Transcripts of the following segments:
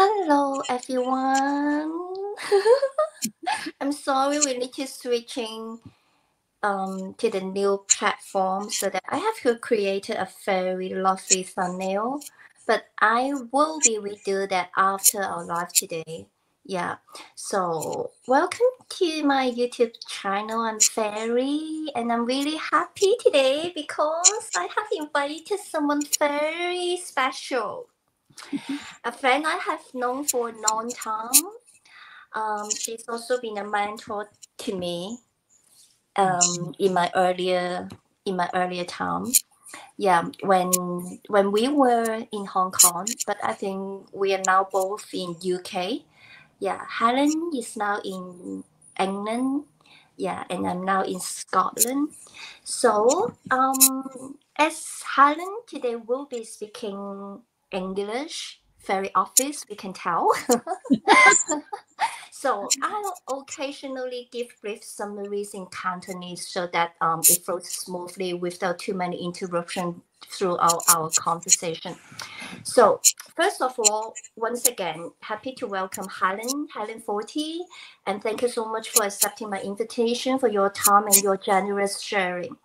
Hello, everyone. I'm sorry we need to switching to the new platform so that I have to create a very lovely thumbnail, but I will be redo that after our live today. Yeah, so welcome to my YouTube channel. I'm Fairy and I'm really happy today because I have invited someone very special. A friend I have known for a long time. She's also been a mentor to me in my earlier time. Yeah, when we were in Hong Kong, but I think we are now both in UK. Yeah, Helen is now in England. Yeah, and I'm now in Scotland. So as Helen today will be speaking English very obvious, we can tell. So I'll occasionally give brief summaries in Cantonese so that it flows smoothly without too many interruptions throughout our conversation. So first of all, once again, happy to welcome Helen Forty, and thank you so much for accepting my invitation, for your time and your generous sharing.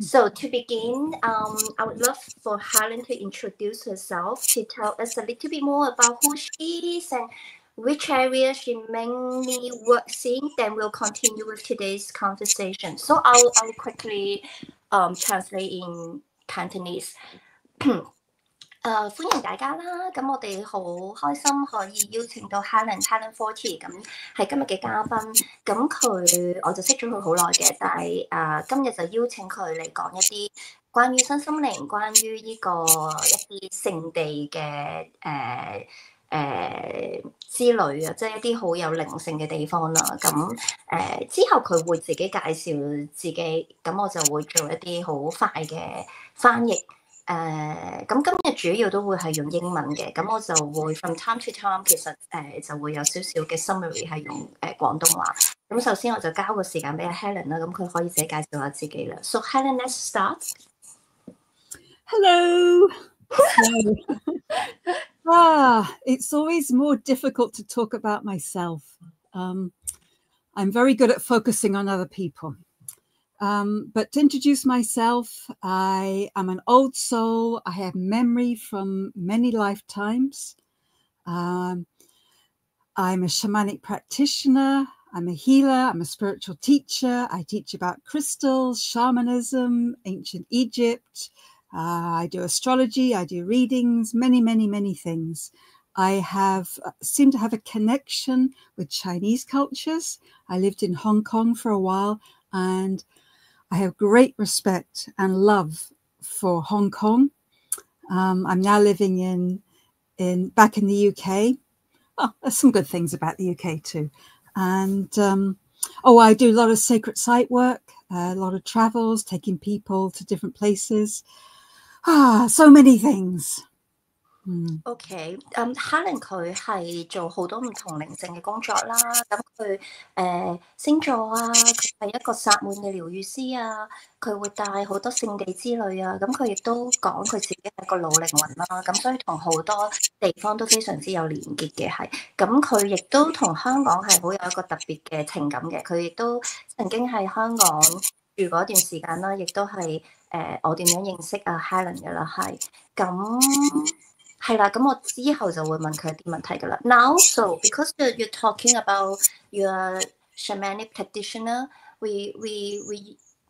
So to begin, I would love for Helen to introduce herself, to tell us a little bit more about who she is and which area she mainly works in. Then we'll continue with today's conversation. So I'll quickly translate in Cantonese. 歡迎大家啦！咁我哋好開心可以邀請到 Helen Forty 咁係今日嘅嘉賓。咁佢我就識咗佢好耐嘅，但係今日就邀請佢嚟講一啲關於身心靈、關於呢個一啲聖地嘅之類啊，即係一啲好有靈性嘅地方啦。咁之後佢會自己介紹自己，咁我就會做一啲好快嘅翻譯。咁今日主要都會係用英文嘅，咁我就會 from time to time 其實就會有少少嘅 summary 係用廣東話。咁首先我就交個時間俾阿 Helen 啦，咁佢可以自己介紹下自己啦。So Helen, let's start. Hello. It's always more difficult to talk about myself. I'm very good at focusing on other people. But to introduce myself, I am an old soul. I have memory from many lifetimes. I'm a shamanic practitioner. I'm a healer. I'm a spiritual teacher. I teach about crystals, shamanism, ancient Egypt. I do astrology. I do readings, many, many, many things. I seem to have a connection with Chinese cultures. I lived in Hong Kong for a while, and I have great respect and love for Hong Kong. I'm now living back in the UK. Oh, there's some good things about the UK too. And I do a lot of sacred site work, a lot of travels, taking people to different places. So many things. OK， Helen 佢係做好多唔同靈性嘅工作啦。咁佢星座啊，佢係一個薩滿嘅療癒師啊，佢會帶好多聖地之類啊。咁佢亦都講佢自己係個老靈魂啦。咁所以同好多地方都非常之有連結嘅係。咁佢亦都同香港係好有一個特別嘅情感嘅。佢亦都曾經喺香港住嗰段時間啦，亦都係我點樣認識阿 Helen 嘅啦，係咁。係啦，咁我之後就會問佢啲問題噶啦。Now, so because you're talking about your shamanic practitioner, we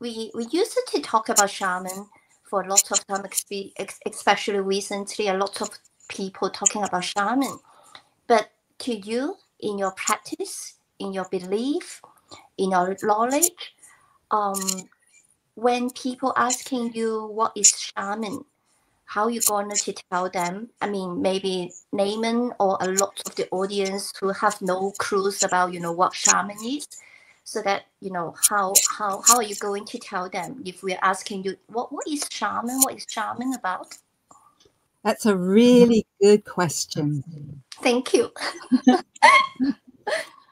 used to talk about shaman for a lot of time, especially recently. A lot of people talking about shaman, but to you, in your practice, in your belief, in your knowledge, when people asking you what is shaman, how you going to tell them? I mean, maybe layman or a lot of the audience who have no clues about, what shaman is. So that, how are you going to tell them if we're asking you, what is shaman? What is shaman about? That's a really good question. Thank you.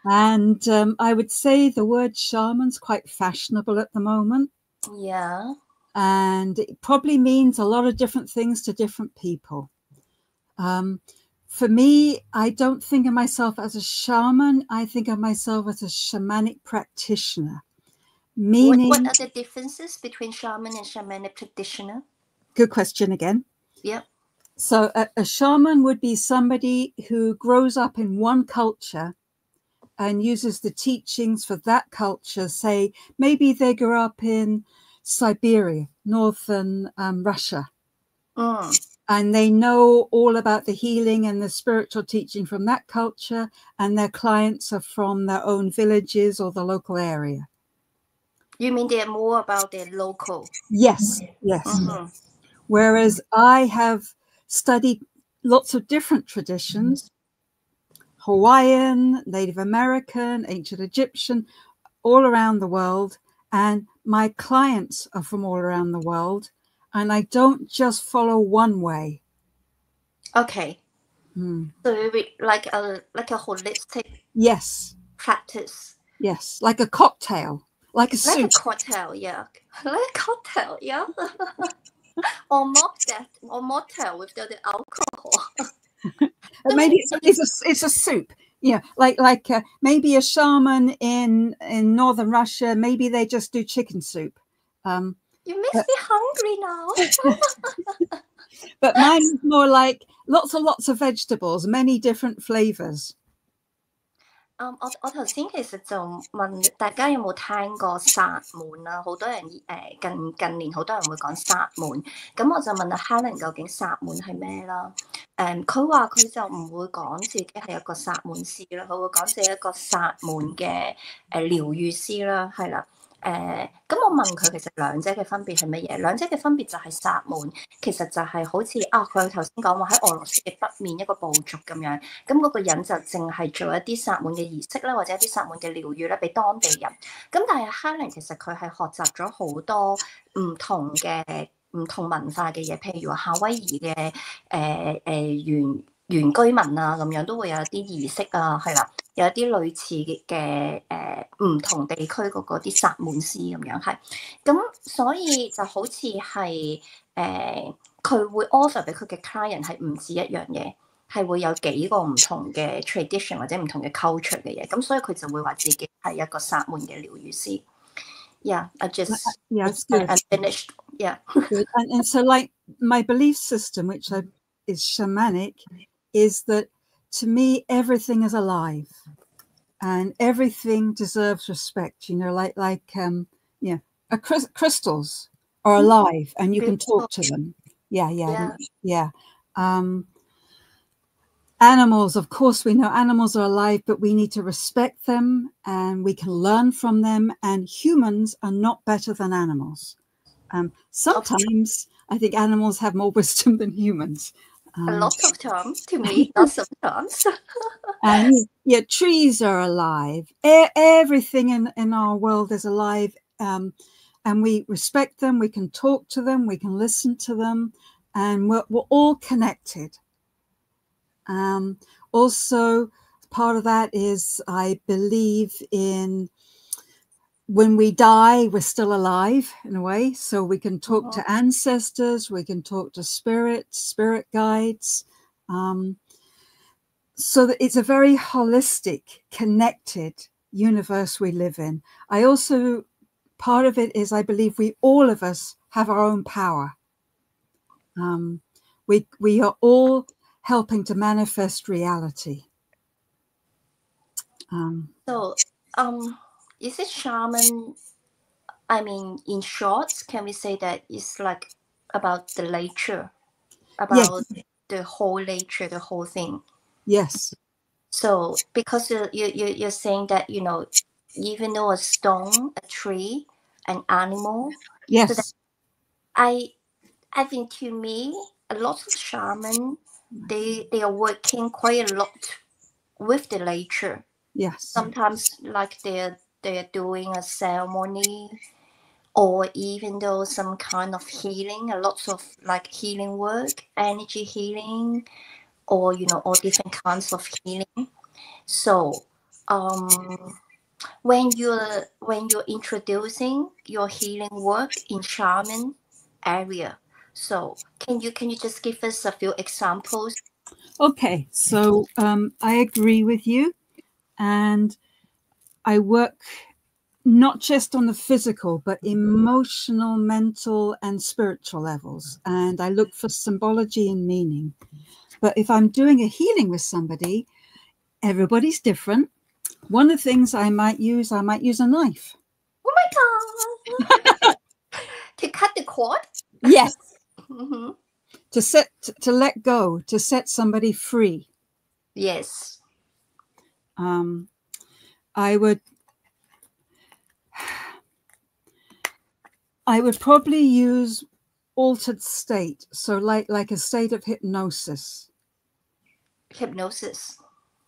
And I would say the word shaman's quite fashionable at the moment. Yeah. And it probably means a lot of different things to different people. for me, I don't think of myself as a shaman. I think of myself as a shamanic practitioner. Meaning, what are the differences between shaman and shamanic practitioner? Good question again. Yeah. So a shaman would be somebody who grows up in one culture and uses the teachings for that culture. Say, maybe they grew up in Siberia, northern Russia. And they know all about the healing and the spiritual teaching from that culture, and their clients are from their own villages or the local area. You mean they're more about their local? Yes, yes. Whereas I have studied lots of different traditions, Hawaiian, Native American, ancient Egyptian, all around the world. And my clients are from all around the world. And I don't just follow one way. Okay. So like a holistic practice. Yes, like a cocktail, like a soup. Like a cocktail, yeah. Like a cocktail, yeah. or mocktail with the alcohol. Maybe it's a soup. Yeah, like maybe a shaman in northern Russia, maybe they just do chicken soup. You make me hungry now. But mine is more like lots and lots of vegetables, many different flavors. 我頭先其實就問大家有冇聽過薩滿啦，好多人近年好多人會講薩滿，咁我就問阿 Helen 究竟薩滿係咩啦？佢話佢就唔會講自己係一個薩滿師啦，佢會講自己一個薩滿嘅療癒師啦，係啦。咁我問佢其實兩者嘅分別係乜嘢？兩者嘅分別就係薩滿，其實就係好似佢頭先講話喺俄羅斯嘅北面一個部族咁樣，咁嗰個人就淨係做一啲薩滿嘅儀式啦，或者一啲薩滿嘅療癒咧，俾當地人。咁但係 Helen 其實佢係學習咗好多唔同文化嘅嘢，譬如話夏威夷嘅原居民啊，咁樣都會有一啲儀式啊，係啦。有一啲類似嘅唔同地區嗰啲薩滿師咁樣係，咁所以就好似係佢會 offer 俾佢嘅 client 係唔止一樣嘢，係會有幾個唔同嘅 tradition 或者唔同嘅 culture 嘅嘢，咁所以佢就會話自己係一個薩滿嘅療癒師。Yeah, I finished. Yeah. And so like my belief system, which is shamanic, is that to me, everything is alive and everything deserves respect, you know, crystals are alive and you can talk to them. Yeah. Animals, of course, we know animals are alive, but we need to respect them and we can learn from them, and humans are not better than animals. Sometimes I think animals have more wisdom than humans. A lot of times, to me, not sometimes. And yeah, trees are alive. Everything in our world is alive. And we respect them. We can talk to them. We can listen to them. And we're all connected. Also, part of that is I believe in when we die, we're still alive in a way. So we can talk to ancestors. We can talk to spirit guides. So that it's a very holistic, connected universe we live in. I also, part of it is I believe all of us have our own power. We are all helping to manifest reality. Is it shaman? I mean, in short, can we say that it's like about the nature, about the whole nature, the whole thing? Yes. So because you're saying that, you know, even though a stone, a tree, an animal. Yes. So I think to me, a lot of shaman, they are working quite a lot with the nature. Yes. Sometimes like they're doing a ceremony, or even though some kind of healing, a lot of like healing work, energy healing, or you know, all different kinds of healing. So when you're introducing your healing work in shaman area, so can you just give us a few examples? Okay, so I agree with you, and I work not just on the physical, but emotional, mental, and spiritual levels. And I look for symbology and meaning. But if I'm doing a healing with somebody, everybody's different. One of the things I might use a knife. Oh my God. To cut the cord? Yes. Mm-hmm. To let go, to set somebody free. Yes. I would probably use altered state, so like a state of hypnosis. Hypnosis.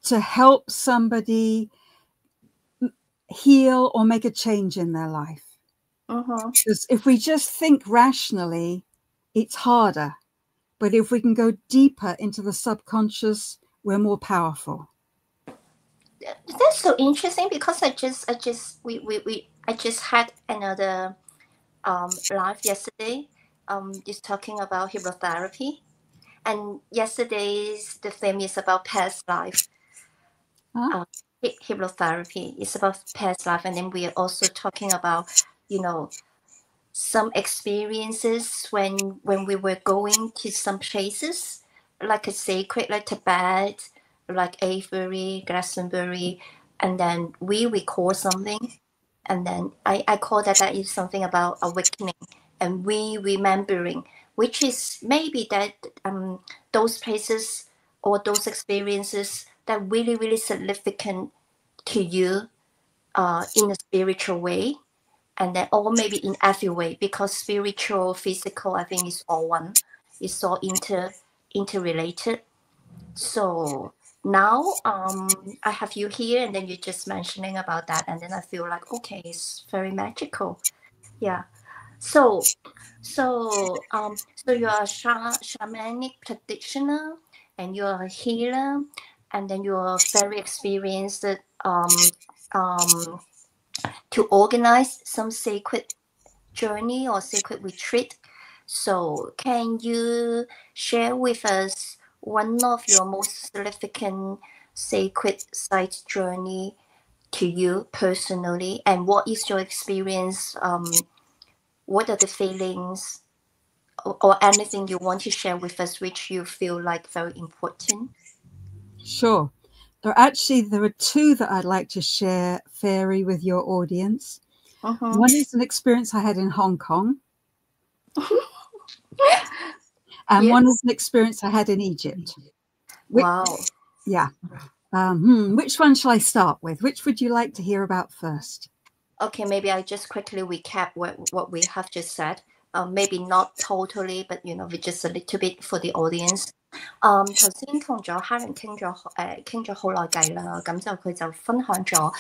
To help somebody heal or make a change in their life. Because if we just think rationally, it's harder. But if we can go deeper into the subconscious, we're more powerful. That's so interesting, because I just had another live yesterday. Is talking about hypnotherapy, and yesterday's the theme is about past life. Huh? Hypnotherapy is about past life, and then we are also talking about, some experiences when we were going to some places like a sacred, like Tibet, like Avery, Glastonbury, and then we record something, and then I call that is something about awakening and remembering, which is maybe that those places or those experiences that really, really significant to you in a spiritual way, and then or maybe in every way, because spiritual, physical, I think is all one. It's all interrelated. So now I have you here, and then you're just mentioning about that, and then I feel like, okay, it's very magical. Yeah. So you're a shamanic practitioner, and you're a healer, and then you're very experienced to organize some sacred journey or sacred retreat. So can you share with us one of your most significant sacred site journey to you personally, and what is your experience? What are the feelings or anything you want to share with us which you feel like very important? Sure. There are two that I'd like to share, Fairy, with your audience. One is an experience I had in Hong Kong. And one is an experience I had in Egypt. Wow. Yeah. Which one shall I start with? Which would you like to hear about first? Okay, maybe I just quickly recap what we have just said. Maybe not totally, but just a little bit for the audience. 頭先同咗 Helen 傾咗好耐偈啦，咁就佢就分享咗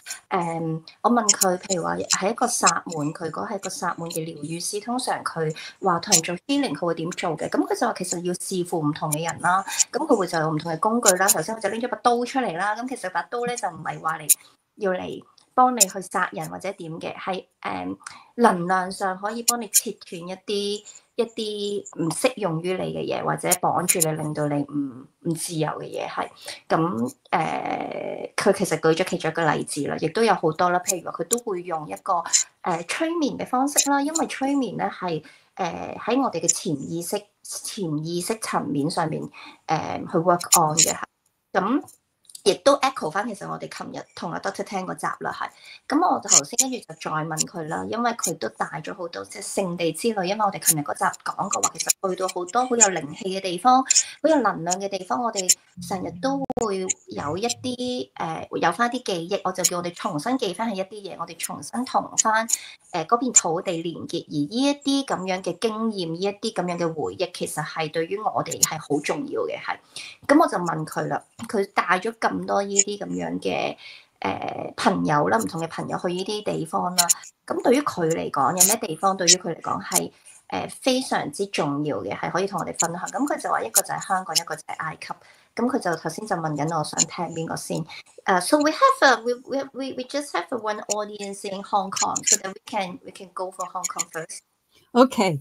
我問佢，譬如話係一個薩滿，佢如果係個薩滿嘅療癒師，通常佢話同人做 healing 佢會點做嘅？咁佢就話其實要視乎唔同嘅人啦，咁佢會就有唔同嘅工具啦。頭先佢就拎咗把刀出嚟啦，咁其實把刀咧就唔係話要嚟幫你去殺人或者點嘅，係能量上可以幫你切斷一啲唔適用於你嘅嘢，或者綁住你，令到你唔自由嘅嘢係。咁佢其實舉咗其中一個例子啦，亦都有好多啦。譬如話佢都會用一個催眠嘅方式啦，因為催眠咧係喺我哋嘅潛意識層面上面去 work on 嘅係。咁亦都 echo 翻，其實我哋琴日同阿 Doctor 聽嗰集啦，係咁我頭先跟住就再問佢啦，因為佢都帶咗好多即係聖地之類，因為我哋琴日嗰集講過話，其實去到好多好有靈氣嘅地方，好有能量嘅地方，我哋成日都會有一啲有翻啲記憶，我就叫我哋重新記翻起一啲嘢，我哋重新同翻嗰片土地連結，而呢一啲咁樣嘅經驗，呢一啲咁樣嘅回憶，其實係對於我哋係好重要嘅，係咁我就問佢啦，佢帶咗咁多呢啲咁樣嘅朋友啦，唔同嘅朋友去呢啲地方啦，咁對於佢嚟講，有咩地方對於佢嚟講係非常之重要嘅，係可以同我哋分享。咁佢就話一個就係香港，一個就係埃及。咁佢就頭先就問緊我想聽邊個先。So we just have one audience in Hong Kong, so that we can go for Hong Kong first. Okay,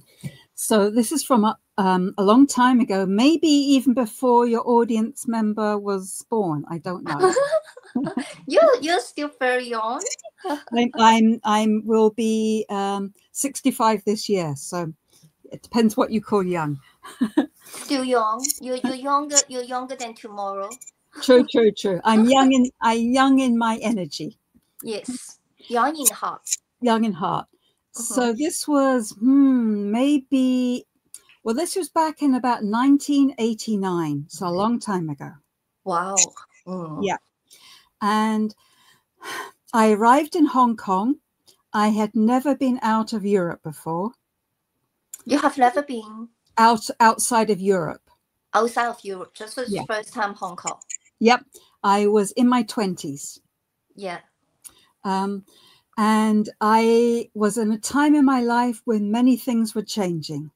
So this is from a long time ago, maybe even before your audience member was born. I don't know. You're still very young. I'm will be 65 this year, so it depends what you call young. Still young. You're younger. You're younger than tomorrow. True. I'm young in my energy. Yes, young in heart. Young in heart. So this was maybe, well, this was back in about 1989, so a long time ago. Wow. Yeah. And I arrived in Hong Kong. I had never been out of Europe before. You have never been outside of Europe. Outside of Europe, just for the first time Hong Kong. Yep. I was in my 20s. Yeah. And I was in a time in my life when many things were changing.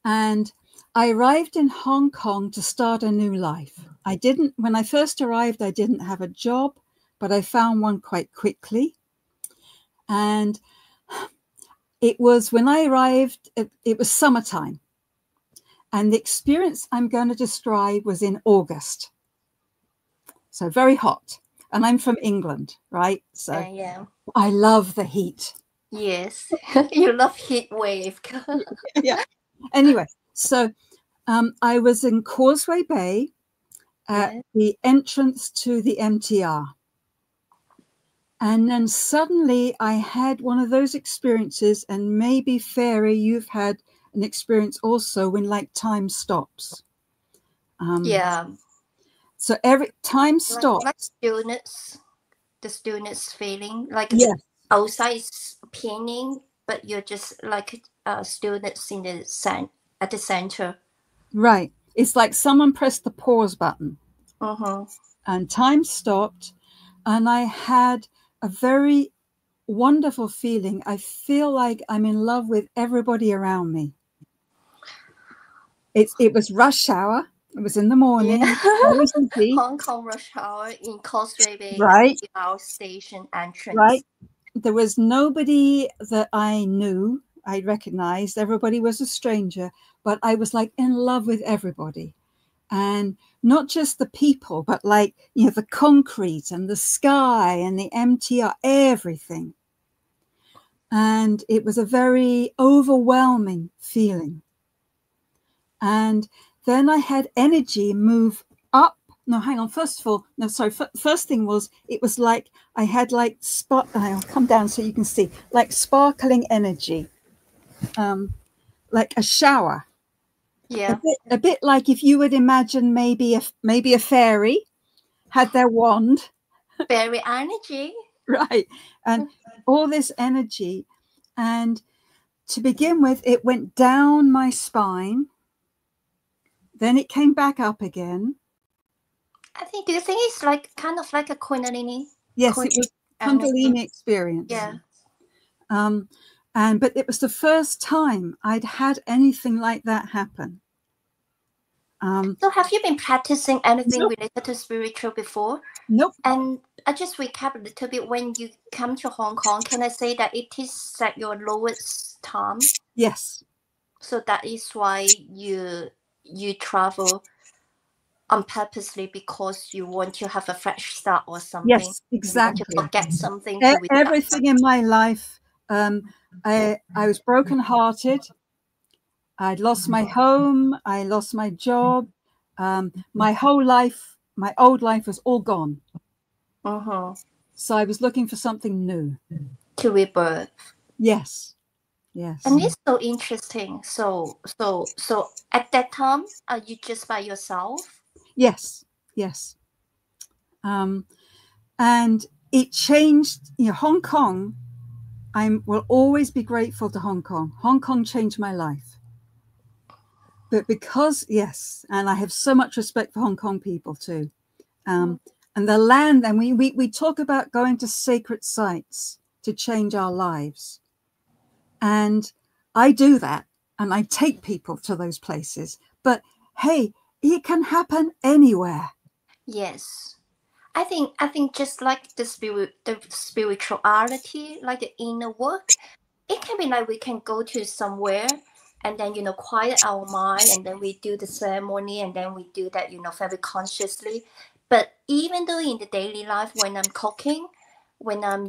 And I arrived in Hong Kong to start a new life. When I first arrived, I didn't have a job, but I found one quite quickly. And it was when I arrived, it was summertime. And the experience I'm going to describe was in August. So very hot. And I'm from England, right? So I love the heat. Yes. You love heat wave. Yeah. Anyway, so I was in Causeway Bay at the entrance to the MTR. And then suddenly I had one of those experiences, and maybe, Fairy, you've had an experience also when like time stops. So every time stops. Like the stillness feeling, like outside is pinning, but you're just like stillness in the at the center. Right. It's like someone pressed the pause button. And time stopped, and I had a very wonderful feeling. I feel like I'm in love with everybody around me. It was rush hour. It was in the morning. Hong Kong rush hour in Causeway Bay, right? Our station entrance. Right. There was nobody that I knew. I recognized. Everybody was a stranger, but I was like in love with everybody. And not just the people, but like, the concrete and the sky and the MTR, everything. And it was a very overwhelming feeling. And then I had energy move up. No, hang on. First thing was, it was like I had like I'll come down so you can see, like sparkling energy, like a shower. Yeah. A bit like if you would imagine maybe a fairy had their wand. Fairy energy. Right. And all this energy. And to begin with, it went down my spine. Then it came back up again. Do you think it's like kind of like a Kundalini? Yes, it was Kundalini experience. Yeah. But it was the first time I'd had anything like that happen. So have you been practicing anything related to spiritual before? Nope. And I just recap a little bit. When you come to Hong Kong, can I say that it is at your lowest time? Yes. So that is why you travel purposely, because you want to have a fresh start or something. Yes, exactly. You want to forget something. Everything in my life. I was brokenhearted. I'd lost my home. I lost my job. My whole life, my old life was all gone. So I was looking for something new. To rebirth. Yes. Yes. And it's so interesting. So at that time, are you just by yourself? Yes. Yes. And it changed, Hong Kong. I will always be grateful to Hong Kong. Hong Kong changed my life. But because, and I have so much respect for Hong Kong people too. And the land, and we talk about going to sacred sites to change our lives. And I do that, and I take people to those places. But hey, it can happen anywhere. Yes. I think just like the spirituality, like the inner work, it can be like we can go to somewhere and then, quiet our mind, and then we do the ceremony, and then we do that, very consciously. But even though in the daily life, when I'm cooking, when I'm,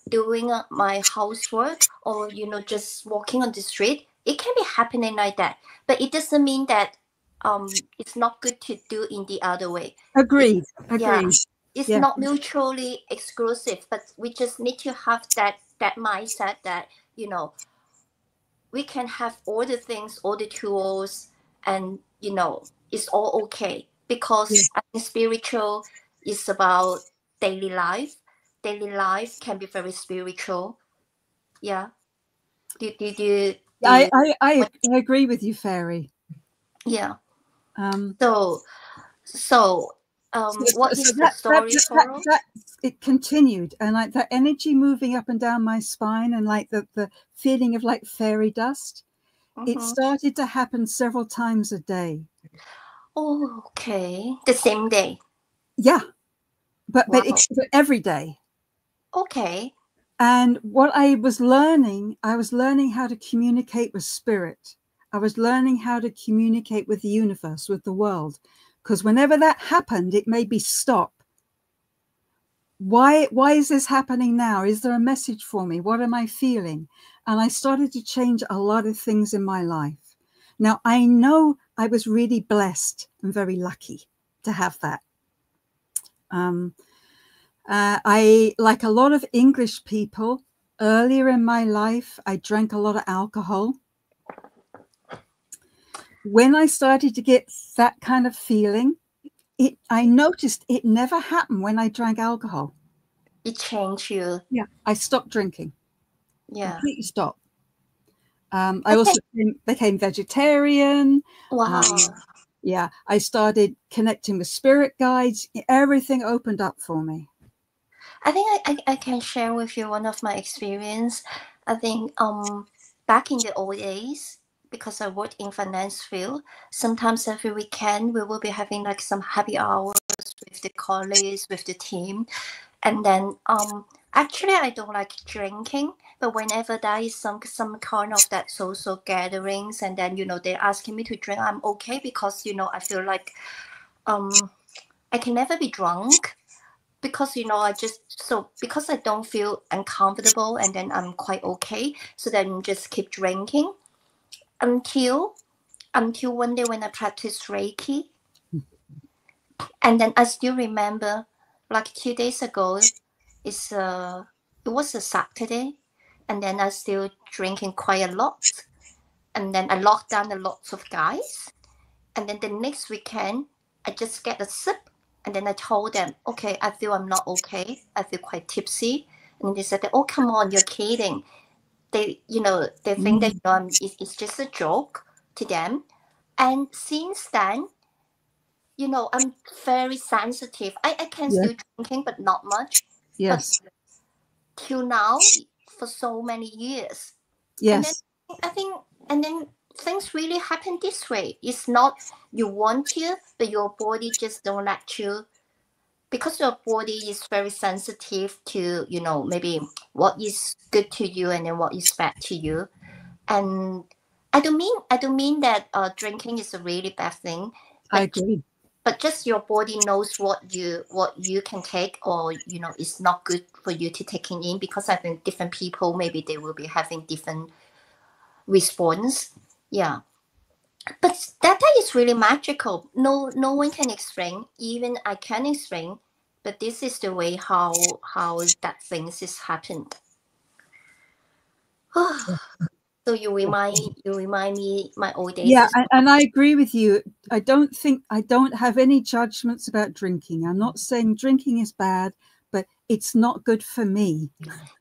doing my housework, or, just walking on the street, it can be happening like that. But it doesn't mean that it's not good to do in the other way. Agreed. Yeah, it's not mutually exclusive, but we just need to have that mindset that, we can have all the things, all the tools, and, it's all okay. Because I think spiritual is about daily life. Daily life can be very spiritual. Yeah. I agree with you, Fairy. Yeah. So what is the story for? It continued, and like that energy moving up and down my spine, and like the feeling of like fairy dust, it started to happen several times a day. Oh, okay. The same day? Yeah, but every day. Okay. And what I was learning how to communicate with spirit. I was learning how to communicate with the universe, with the world. Because whenever that happened, it made me stop. Why is this happening now? Is there a message for me? What am I feeling? And I started to change a lot of things in my life. Now, I know I was really blessed and very lucky to have that. I, like a lot of English people, earlier in my life, I drank a lot of alcohol. When I started to get that kind of feeling, I noticed it never happened when I drank alcohol. It changed you. Yeah, I stopped drinking. Yeah. Completely stopped. I also became vegetarian. Wow. Yeah, I started connecting with spirit guides. Everything opened up for me. I think I can share with you one of my experience. I think back in the old days, because I worked in finance field, sometimes every weekend we will be having like some happy hours with the colleagues, with the team. And then actually I don't like drinking, but whenever there is some kind of that social gatherings, and then they're asking me to drink, I'm okay, because I feel like I can never be drunk, because because I don't feel uncomfortable, and then I'm quite okay, so then just keep drinking until one day when I practiced Reiki. And then I still remember, like 2 days ago, it was a Saturday, and then I still drinking quite a lot, and then I locked down a lot of guys, and then the next weekend I just get a sip, and then I told them, okay, I feel I'm not okay, I feel quite tipsy, and they said, oh, come on, you're kidding. They think that it's just a joke to them. And since then, I'm very sensitive. I can still drinking, but not much. Yes. But till now, for so many years. Yes. And then things really happen this way. It's not you want to, but your body just don't let you, because your body is very sensitive to, maybe what is good to you and then what is bad to you. And I don't mean that drinking is a really bad thing. I agree. But just your body knows what you can take, or it's not good for you to taking in, because I think different people, maybe they will be having different response. Yeah. But that is really magical. No one can explain. Even I can explain, but this is the way how that things is happened. So you remind me my old days. Yeah, and I agree with you. I don't have any judgments about drinking. I'm not saying drinking is bad, but it's not good for me.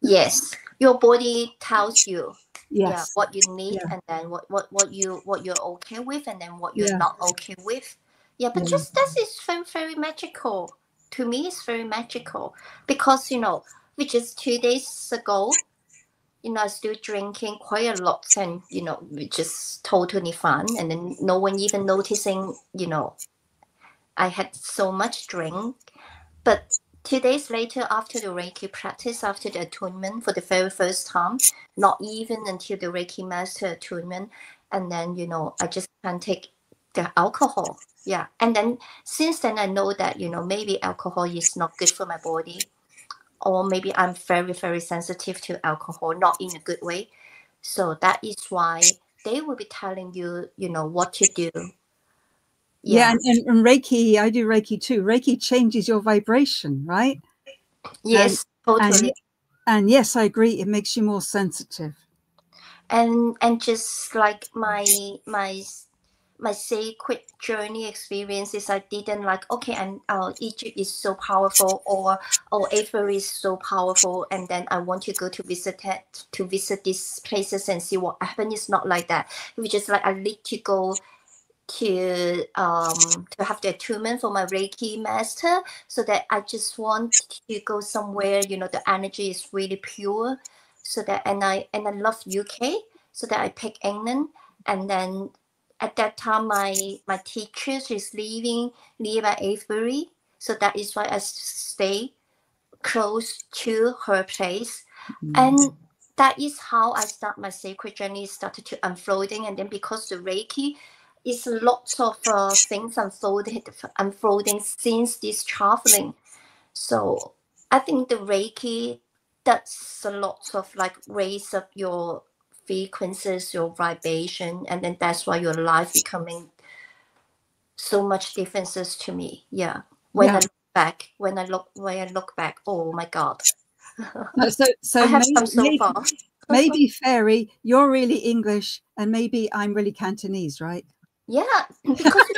Yes, your body tells you. Yes. Yeah, what you need, and then what you're okay with, and then what you're not okay with. Yeah, but just that is very, very magical. To me, it's very magical, because which is 2 days ago, I still drinking quite a lot, and which is totally fun, and then no one even noticing I had so much drink. But 2 days later, after the Reiki practice, after the attunement for the very first time, not even until the Reiki master attunement, and then, you know, I just can't take the alcohol. Yeah. And then since then, I know that, you know, maybe alcohol is not good for my body, or maybe I'm very, very sensitive to alcohol, not in a good way. So that is why they will be telling you, you know, what to do. Yeah, and Reiki, I do Reiki too. Reiki changes your vibration, right? Yes, totally. And yes, I agree. It makes you more sensitive. And just like my sacred journey experiences, I didn't like, okay, and Egypt is so powerful, or Avery is so powerful, and then I want to go to visit these places and see what happens. It's not like that. It's just like I need to go to have the attunement for my Reiki master, so that I just want to go somewhere, you know, the energy is really pure, so that and I love UK, so that I pick England. And then at that time my teacher, she's living nearby Avebury, so that is why I stay close to her place. And that is how I start my sacred journey, started to unfolding. And then because the Reiki is lots of things unfolding since this traveling. So I think the Reiki, that's a lot of like raise up your frequencies, your vibration, and then that's why your life becoming so much differences to me. Yeah. When I look back, oh my God. So I have come so far. Maybe Fairy, you're really English, and maybe I'm really Cantonese, right? Yeah, because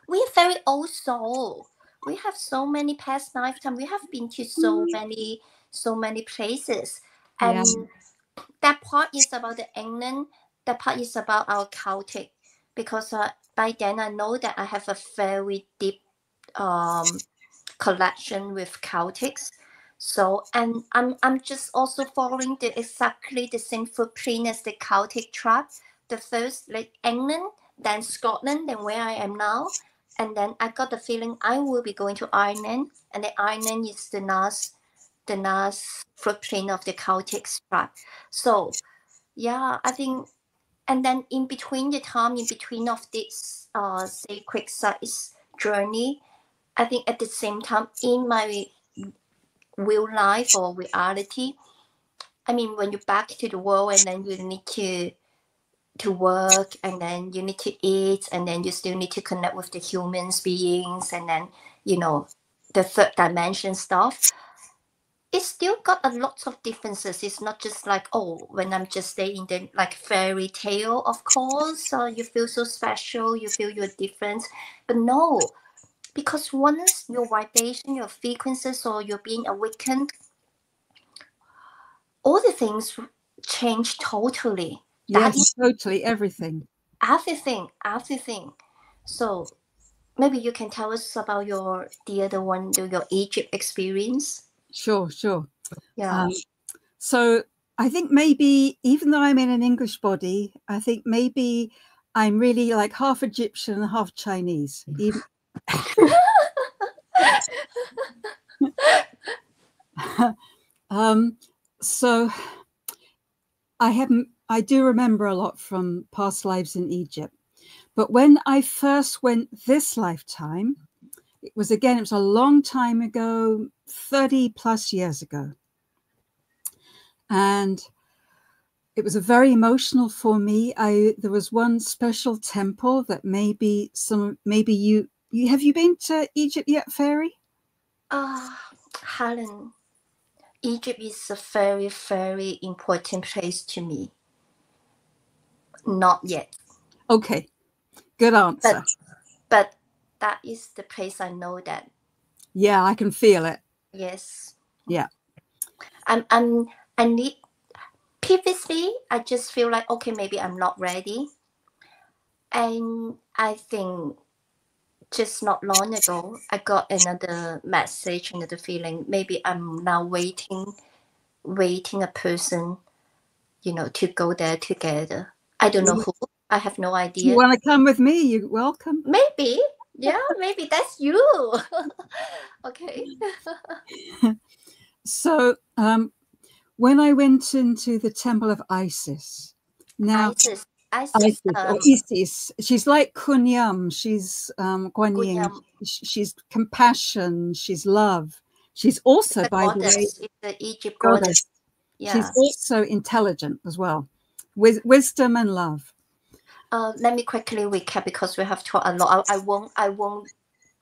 we're very old soul. We have so many past lifetime. We have been to so many places, and that part is about the England. That part is about our Celtic, because by then I know that I have a very deep collection with Celtics. So, and I'm just also following exactly the same footprint as the Celtic tribe. The first, like England, then Scotland, then where I am now. And then I got the feeling I will be going to Ireland, and the Ireland is the last footprint of the Celtic tribe. So, yeah, I think, and then in between of this sacred sites journey, I think at the same time in my real life or reality, I mean, when you're back to the world and then you need to work, and then you need to eat, and then you still need to connect with the humans beings, and then, you know, the third dimension stuff, it's still got a lot of differences. It's not just like, oh, when I'm just staying in the like fairy tale, of course, you feel so special, you feel you're different. But no, because once your vibration, your frequencies, or you're being awakened, all the things change totally. Yes, totally, everything. Everything. So maybe you can tell us about your Egypt experience. Sure. Yeah. So I think maybe, even though I'm in an English body, I think maybe I'm really like half Egyptian and half Chinese. So I do remember a lot from past lives in Egypt. But when I first went this lifetime, it was a long time ago, 30 plus years ago. And it was very emotional for me. There was one special temple that maybe you have you been to Egypt yet, Fairy? Helen, Egypt is a very, very important place to me. Not yet. Okay, good answer. But that is the place I know that. Yeah, I can feel it. Yes. Yeah. Previously, I just feel like, okay, maybe I'm not ready. And I think just not long ago, I got another message, another feeling. Maybe I'm now waiting a person, you know, to go there together. I don't know who. I have no idea. You want to come with me? You're welcome. Maybe. Yeah, maybe that's you. Okay. So when I went into the temple of Isis, now Isis, Isis, she's like Kunyam, she's Guan Yin, Gunyam, she's compassion, she's love. She's also, the by the way, goddess, it's the Egypt goddess. Yeah. She's also intelligent as well, with wisdom and love. Let me quickly recap because we have talked a lot. I won't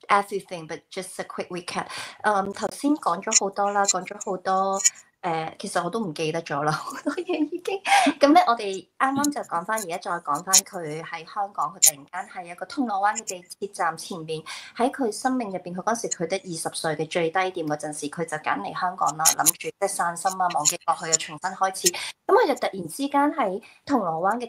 everything, but just a quick recap. 頭先講咗好多啦，講咗好多其實我都唔記得咗啦，好多嘢已經。咁咧，我哋啱啱就講翻，而家再講翻佢喺香港，佢突然間喺一個銅鑼灣嘅地鐵站前面，喺佢生命入邊，佢嗰時佢得20歲嘅最低點嗰陣時，佢就揀嚟香港啦，諗住即係散心啊，忘記過去啊，重新開始。咁佢就突然之間喺銅鑼灣嘅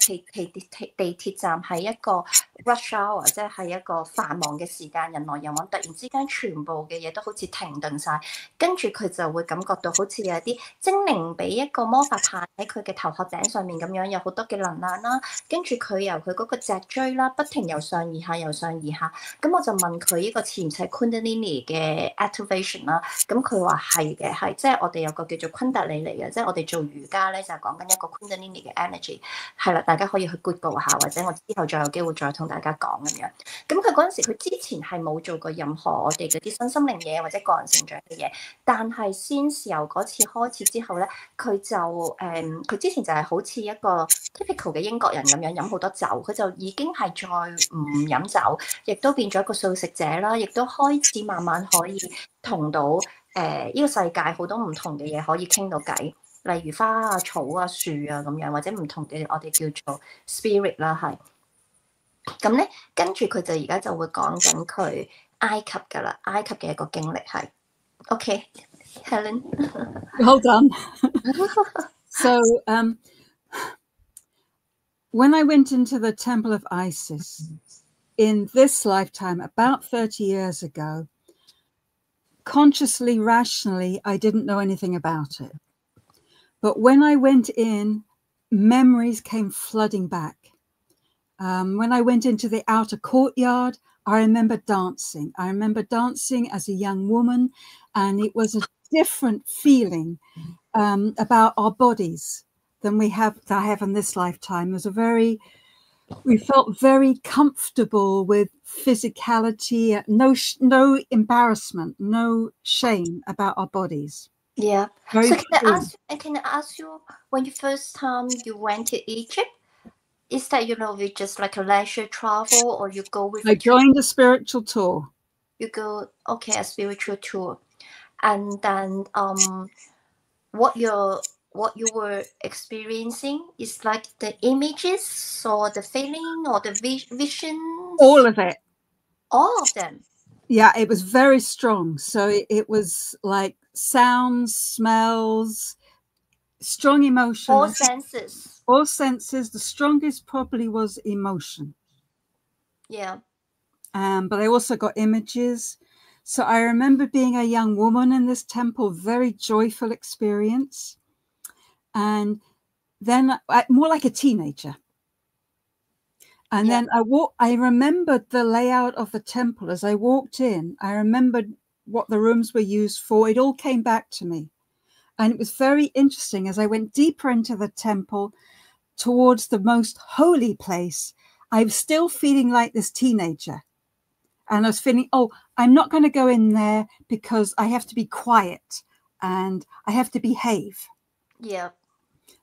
地鐵站喺一個 rush hour， 即係一個繁忙嘅時間，人來人往，突然之間全部嘅嘢都好似停頓晒，跟住佢就會感覺到好似有啲精靈俾一個魔法棒喺佢嘅頭殼頂上面咁樣，有好多嘅能量啦。跟住佢由佢嗰個脊椎啦，不停由上而下，由上而下。咁我就問佢呢個似唔似 Kundalini 嘅 activation 啦？咁佢話係嘅，係即係我哋有個叫做昆達里尼嘅，即係我哋做瑜伽咧就係講緊一個 Kundalini 嘅 energy。係啦，大家可以去 Google 下，或者我之後再有機會再同大家講咁樣。咁佢嗰陣時，佢之前係冇做過任何我哋嗰啲身心靈嘢或者個人成長嘅嘢，但係先由嗰次開始之後咧，佢就佢之前就係好似一個 typical 嘅英國人咁樣飲好多酒，佢就已經係再唔飲酒，亦都變咗一個素食者啦，亦都開始慢慢可以同到呢個世界好多唔同嘅嘢可以傾到偈。例如花啊、草啊、樹啊咁樣，或者唔同嘅我哋叫做 spirit 啦，係。咁咧，跟住佢就而家就會講緊佢埃及㗎啦，埃及嘅一個經歷係。Okay, Helen. Well done. So when I went into the temple of Isis in this lifetime, about 30 years ago, consciously, rationally, I didn't know anything about it. But when I went in, memories came flooding back. When I went into the outer courtyard, I remember dancing. I remember dancing as a young woman, and it was a different feeling about our bodies than I have in this lifetime. It was we felt very comfortable with physicality, no embarrassment, no shame about our bodies. Yeah. Very so can I ask you, when you first time you went to Egypt, is that, with just like a leisure travel, or you go with I joined a spiritual tour. You go, okay, a spiritual tour. And then what you were experiencing is like the images or the feeling or the visions? All of it. All of them? Yeah, it was very strong. So it was like sounds, smells, strong emotion. All senses. All senses. The strongest probably was emotion. Yeah. But I also got images. So I remember being a young woman in this temple, very joyful experience. And then more like a teenager. And then I remembered the layout of the temple as I walked in. I remembered what the rooms were used for. It all came back to me. And it was very interesting as I went deeper into the temple towards the most holy place. I was still feeling like this teenager. And I was feeling, I'm not going to go in there because I have to be quiet and I have to behave. Yeah.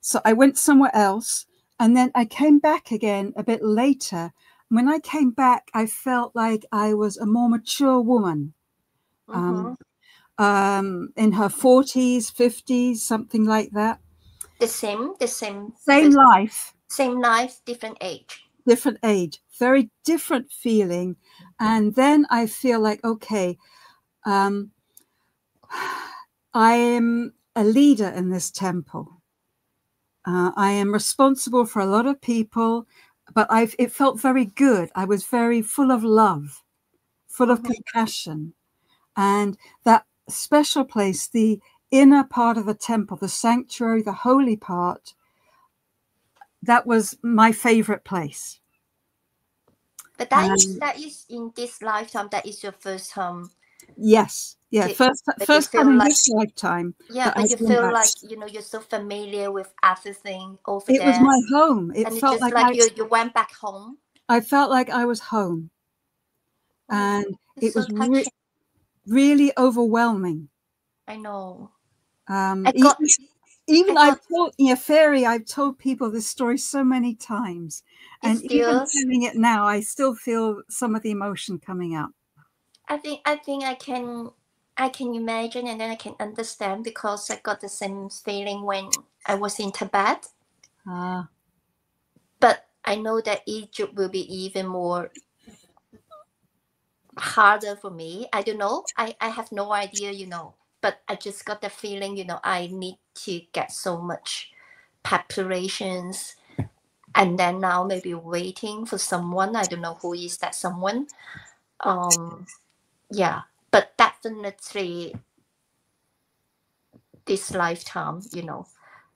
So I went somewhere else. And then I came back again a bit later. When I came back, I felt like I was a more mature woman. Mm-hmm. In her 40s, 50s, something like that. The same life. Same life, different age. Different age, very different feeling. And then I feel like, okay, I am a leader in this temple. I am responsible for a lot of people, but it felt very good. I was very full of love, full of compassion. And that special place, the inner part of the temple, the sanctuary, the holy part, that was my favorite place. But that is in this lifetime. That is your first time. Yes, yeah, first time in this lifetime. Yeah, but you feel like you're so familiar with everything over there. It was my home. It felt just like you went back home. I felt like I was home, and it so was really overwhelming. I know. Even I've told Fairy, I've told people this story so many times, and even telling it now, I still feel some of the emotion coming out. I think I can imagine, and then I can understand, because I got the same feeling when I was in Tibet. But I know that Egypt will be even more harder for me. I don't know. I have no idea, but I just got the feeling, I need to get so much preparations, and then now maybe waiting for someone. I don't know who is that someone. Yeah, but definitely this lifetime,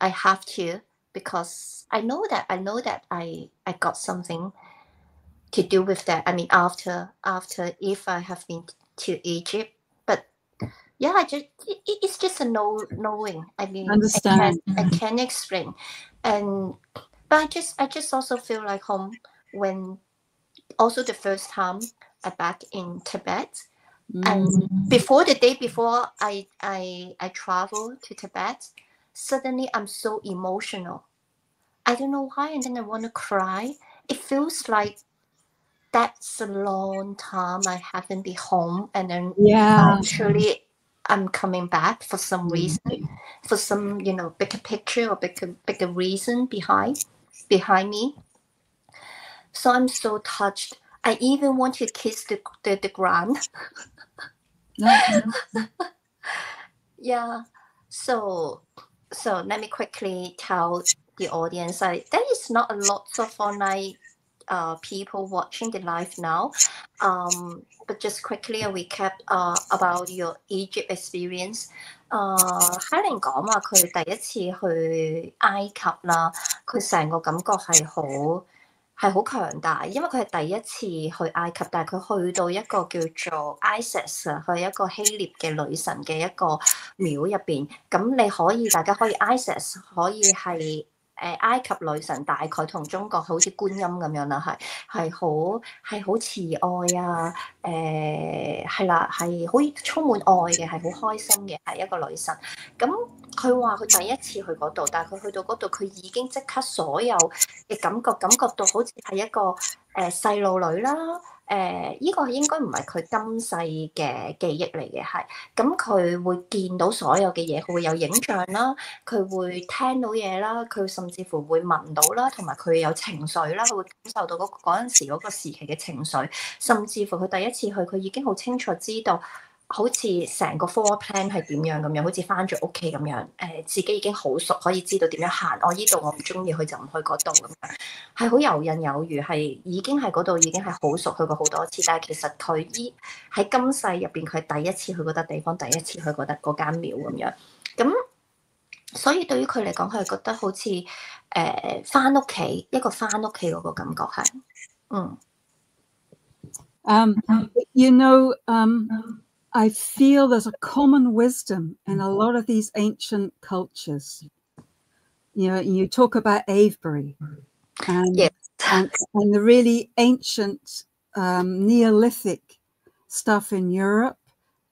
I have to, because I know that I got something to do with that. I mean, after if I have been to Egypt, but yeah, it's just a knowing. I mean, understand. I can't explain, but I just also feel like home when also the first time I back in Tibet. And before the day before I traveled to Tibet, suddenly I'm so emotional. I don't know why, and then I want to cry. It feels like that's a long time I haven't been home, and then actually I'm coming back for some reason, for some bigger picture or bigger reason behind me. So I'm so touched. I even want to kiss the ground. Yeah. So let me quickly tell the audience, there is not a lot of online people watching the live now, but just quickly a recap about your Egypt experience. Helen 講話佢第一次去埃及啦，佢成個感覺係好強大，因為佢係第一次去埃及，但係佢去到一個叫做 Isis 啊，佢係一個希臘嘅女神嘅一個廟入邊。咁大家可以 Isis 可以係埃及女神，大概同中國好似觀音咁樣啦，係好慈愛啊，係啦，係好充滿愛嘅，係好開心嘅，係一個女神。咁佢話佢第一次去嗰度，但係佢去到嗰度，佢已經即刻所有嘅感覺到好似係一個細路女啦。依個應該唔係佢今世嘅記憶嚟嘅，係咁佢會見到所有嘅嘢，佢會有影像啦，佢會聽到嘢啦，佢甚至乎會聞到啦，同埋佢有情緒啦，佢會感受到嗰陣時嗰個時期嘅情緒，甚至乎佢第一次去，佢已經好清楚知道。好似成個 floor plan 係點樣咁樣，好似翻咗屋企咁樣，自己已經好熟，可以知道點樣行。我呢度我唔中意去就唔去嗰度咁樣，係好游刃有餘，係已經係嗰度已經係好熟，去過好多次。但係其實佢喺今世入邊，佢係第一次去嗰笪地方，第一次去嗰間廟咁樣。咁所以對於佢嚟講，佢係覺得好似翻屋企一個翻屋企嗰個感覺係，I feel there's a common wisdom in a lot of these ancient cultures. You talk about Avebury and the really ancient Neolithic stuff in Europe.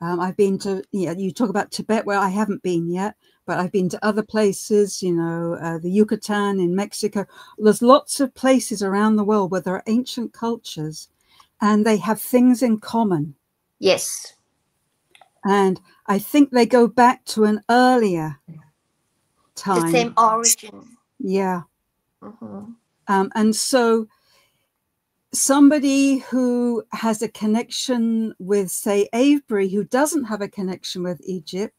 I've been to, you talk about Tibet, where I haven't been yet, but I've been to other places, the Yucatan in Mexico. There's lots of places around the world where there are ancient cultures and they have things in common. Yes. And I think they go back to an earlier time. The same origin. Yeah. And so somebody who has a connection with, say, Avebury, who doesn't have a connection with Egypt,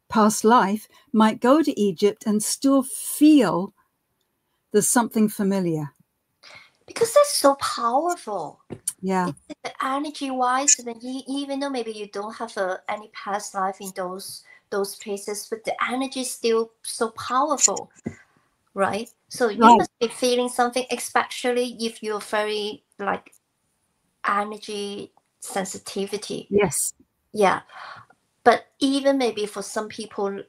past life, might go to Egypt and still feel there's something familiar. Because that's so powerful. Yeah. Energy-wise, even though maybe you don't have any past life in those places, but the energy is still so powerful, right? So you must be feeling something, especially if you're very energy sensitivity. Yes. Yeah. But even maybe for some people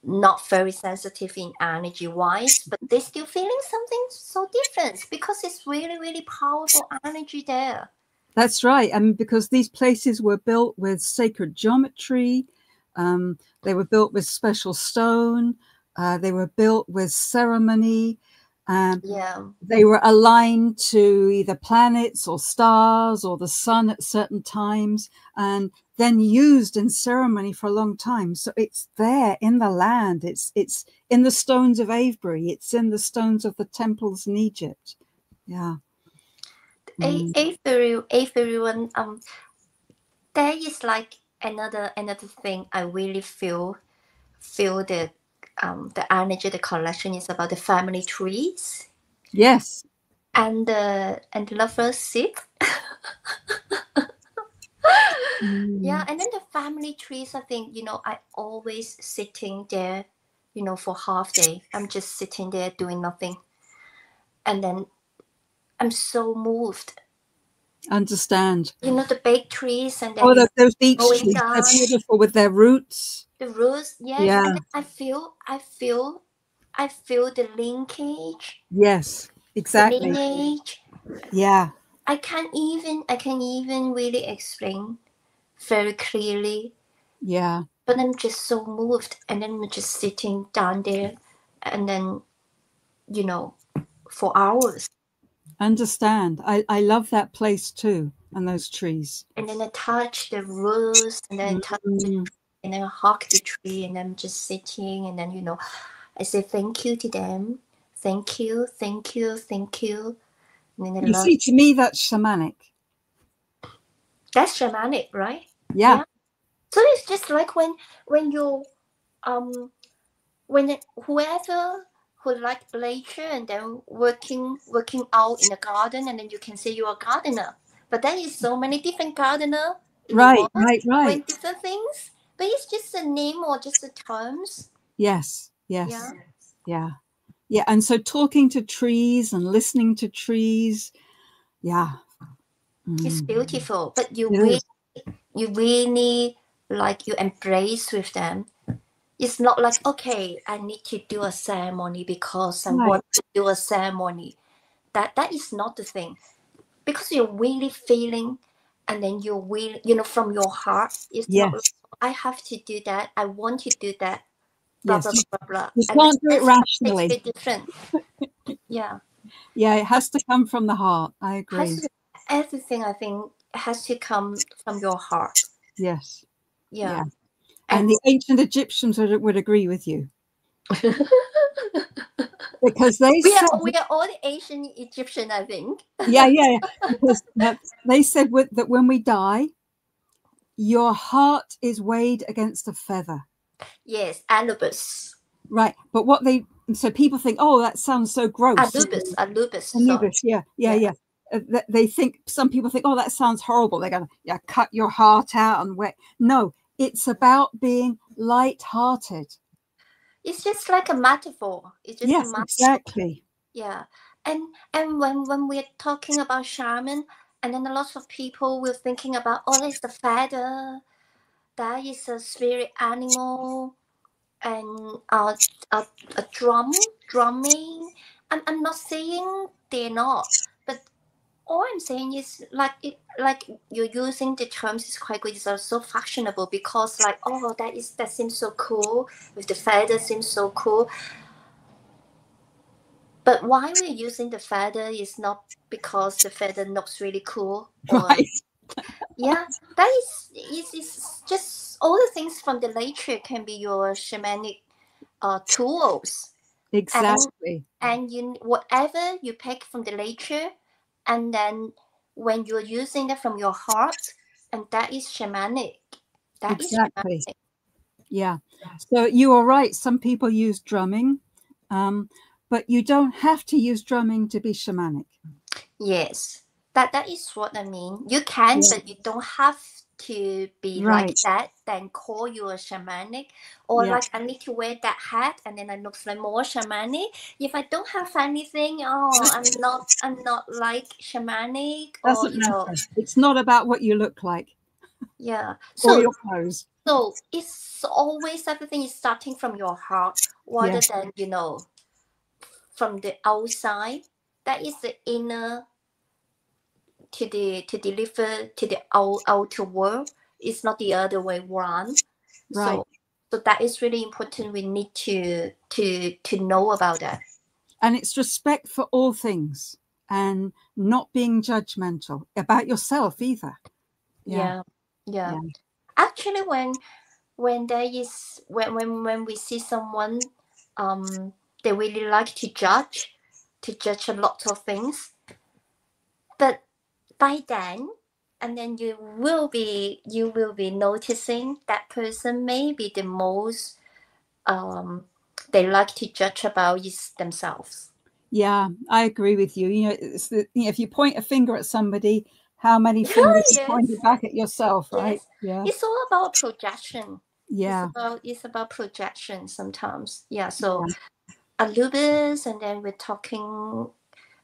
not very sensitive in energy wise, but they're still feeling something so different because it's really, really powerful energy there. That's right. And because these places were built with sacred geometry, they were built with special stone, they were built with ceremony, they were aligned to either planets or stars or the sun at certain times, and then used in ceremony for a long time. So it's there in the land. It's in the stones of Avebury. It's in the stones of the temples in Egypt. Yeah. A01, there is like another thing I really feel the energy, the collection is about the family trees. Yes. And the lover's seat. Yeah, and then the family trees, I think, I always sitting there, for half day. I'm just sitting there doing nothing. And then I'm so moved. Understand. The big trees and then those beech trees, they're beautiful with their roots. The roots, yes. Yeah. And then I feel the linkage. Yes, exactly. The lineage. Yeah. I can even really explain very clearly. Yeah. But I'm just so moved, and then I'm just sitting down there, and then, for hours. Understand. I love that place too, and those trees. And then I touch the roots, and then I touch the tree, and then I hug the tree, and I'm just sitting, and then, I say thank you to them. Thank you, thank you, thank you. And then you see, to me, that's shamanic. That's shamanic, right? Yeah. So it's just like when you when whoever who like nature and then working out in the garden, and then you can say you're a gardener. But there is so many different gardener in the world, doing different things. But it's just a name or just the terms. Yes. Yeah. And so talking to trees and listening to trees, it's beautiful. But you really like you embrace with them. It's not like, okay, I need to do a ceremony because I want to do a ceremony. That is not the thing. Because you're really feeling, and then you're really, from your heart. It's not like, I have to do that. I want to do that. Blah, blah, blah, blah. You can't do it rationally. It's different. Yeah. Yeah, it has to come from the heart. I agree. Everything, I think, has to come from your heart. Yes. Yeah. And the ancient Egyptians would agree with you. Because we are all the ancient Egyptian, I think. Yeah. Because they said that when we die, your heart is weighed against a feather. Yes, Anubis. Right. But so people think, oh, that sounds so gross. Anubis. Yeah. Some people think, oh, that sounds horrible. They're going to cut your heart out and wet. No, it's about being light-hearted. It's just like a metaphor. It's just a metaphor. Exactly. Yeah. And when we're talking about shaman, and then a lot of people will thinking about, oh, there's the feather, that is a spirit animal, and a drumming. I'm not saying they're not, but all I'm saying is like you're using the terms is quite good. It's also fashionable because like, oh, that seems so cool. With the feather seems so cool. But why we're using the feather is not because the feather looks really cool. Right. Yeah, that is just all the things from the nature can be your shamanic tools. Exactly. And whatever you pick from the nature, and then when you're using that from your heart, and that is shamanic. Exactly. Is shamanic. Yeah. So you are right. Some people use drumming, but you don't have to use drumming to be shamanic. Yes. That is what I mean. You can, but you don't have to be like that, then call you a shamanic, or like I need to wear that hat and then I look like more shamanic. If I don't have anything, I'm not like shamanic. Doesn't matter. It's not about what you look like. Yeah. Or your clothes. So it's always everything is starting from your heart rather than, from the outside. That is the inner to deliver to the outer world. It's not the other way around. Right. So that is really important. We need to know about that. And it's respect for all things and not being judgmental about yourself either. Yeah. Actually, when there is when we see someone, they really like to judge a lot of things, but by then, and then you will be noticing that person maybe the most they like to judge about is themselves. Yeah, I agree with you. If you point a finger at somebody, how many fingers you pointed back at yourself, right? Yeah. It's all about projection. Yeah. It's about projection sometimes. Yeah. So Anubis, and then we're talking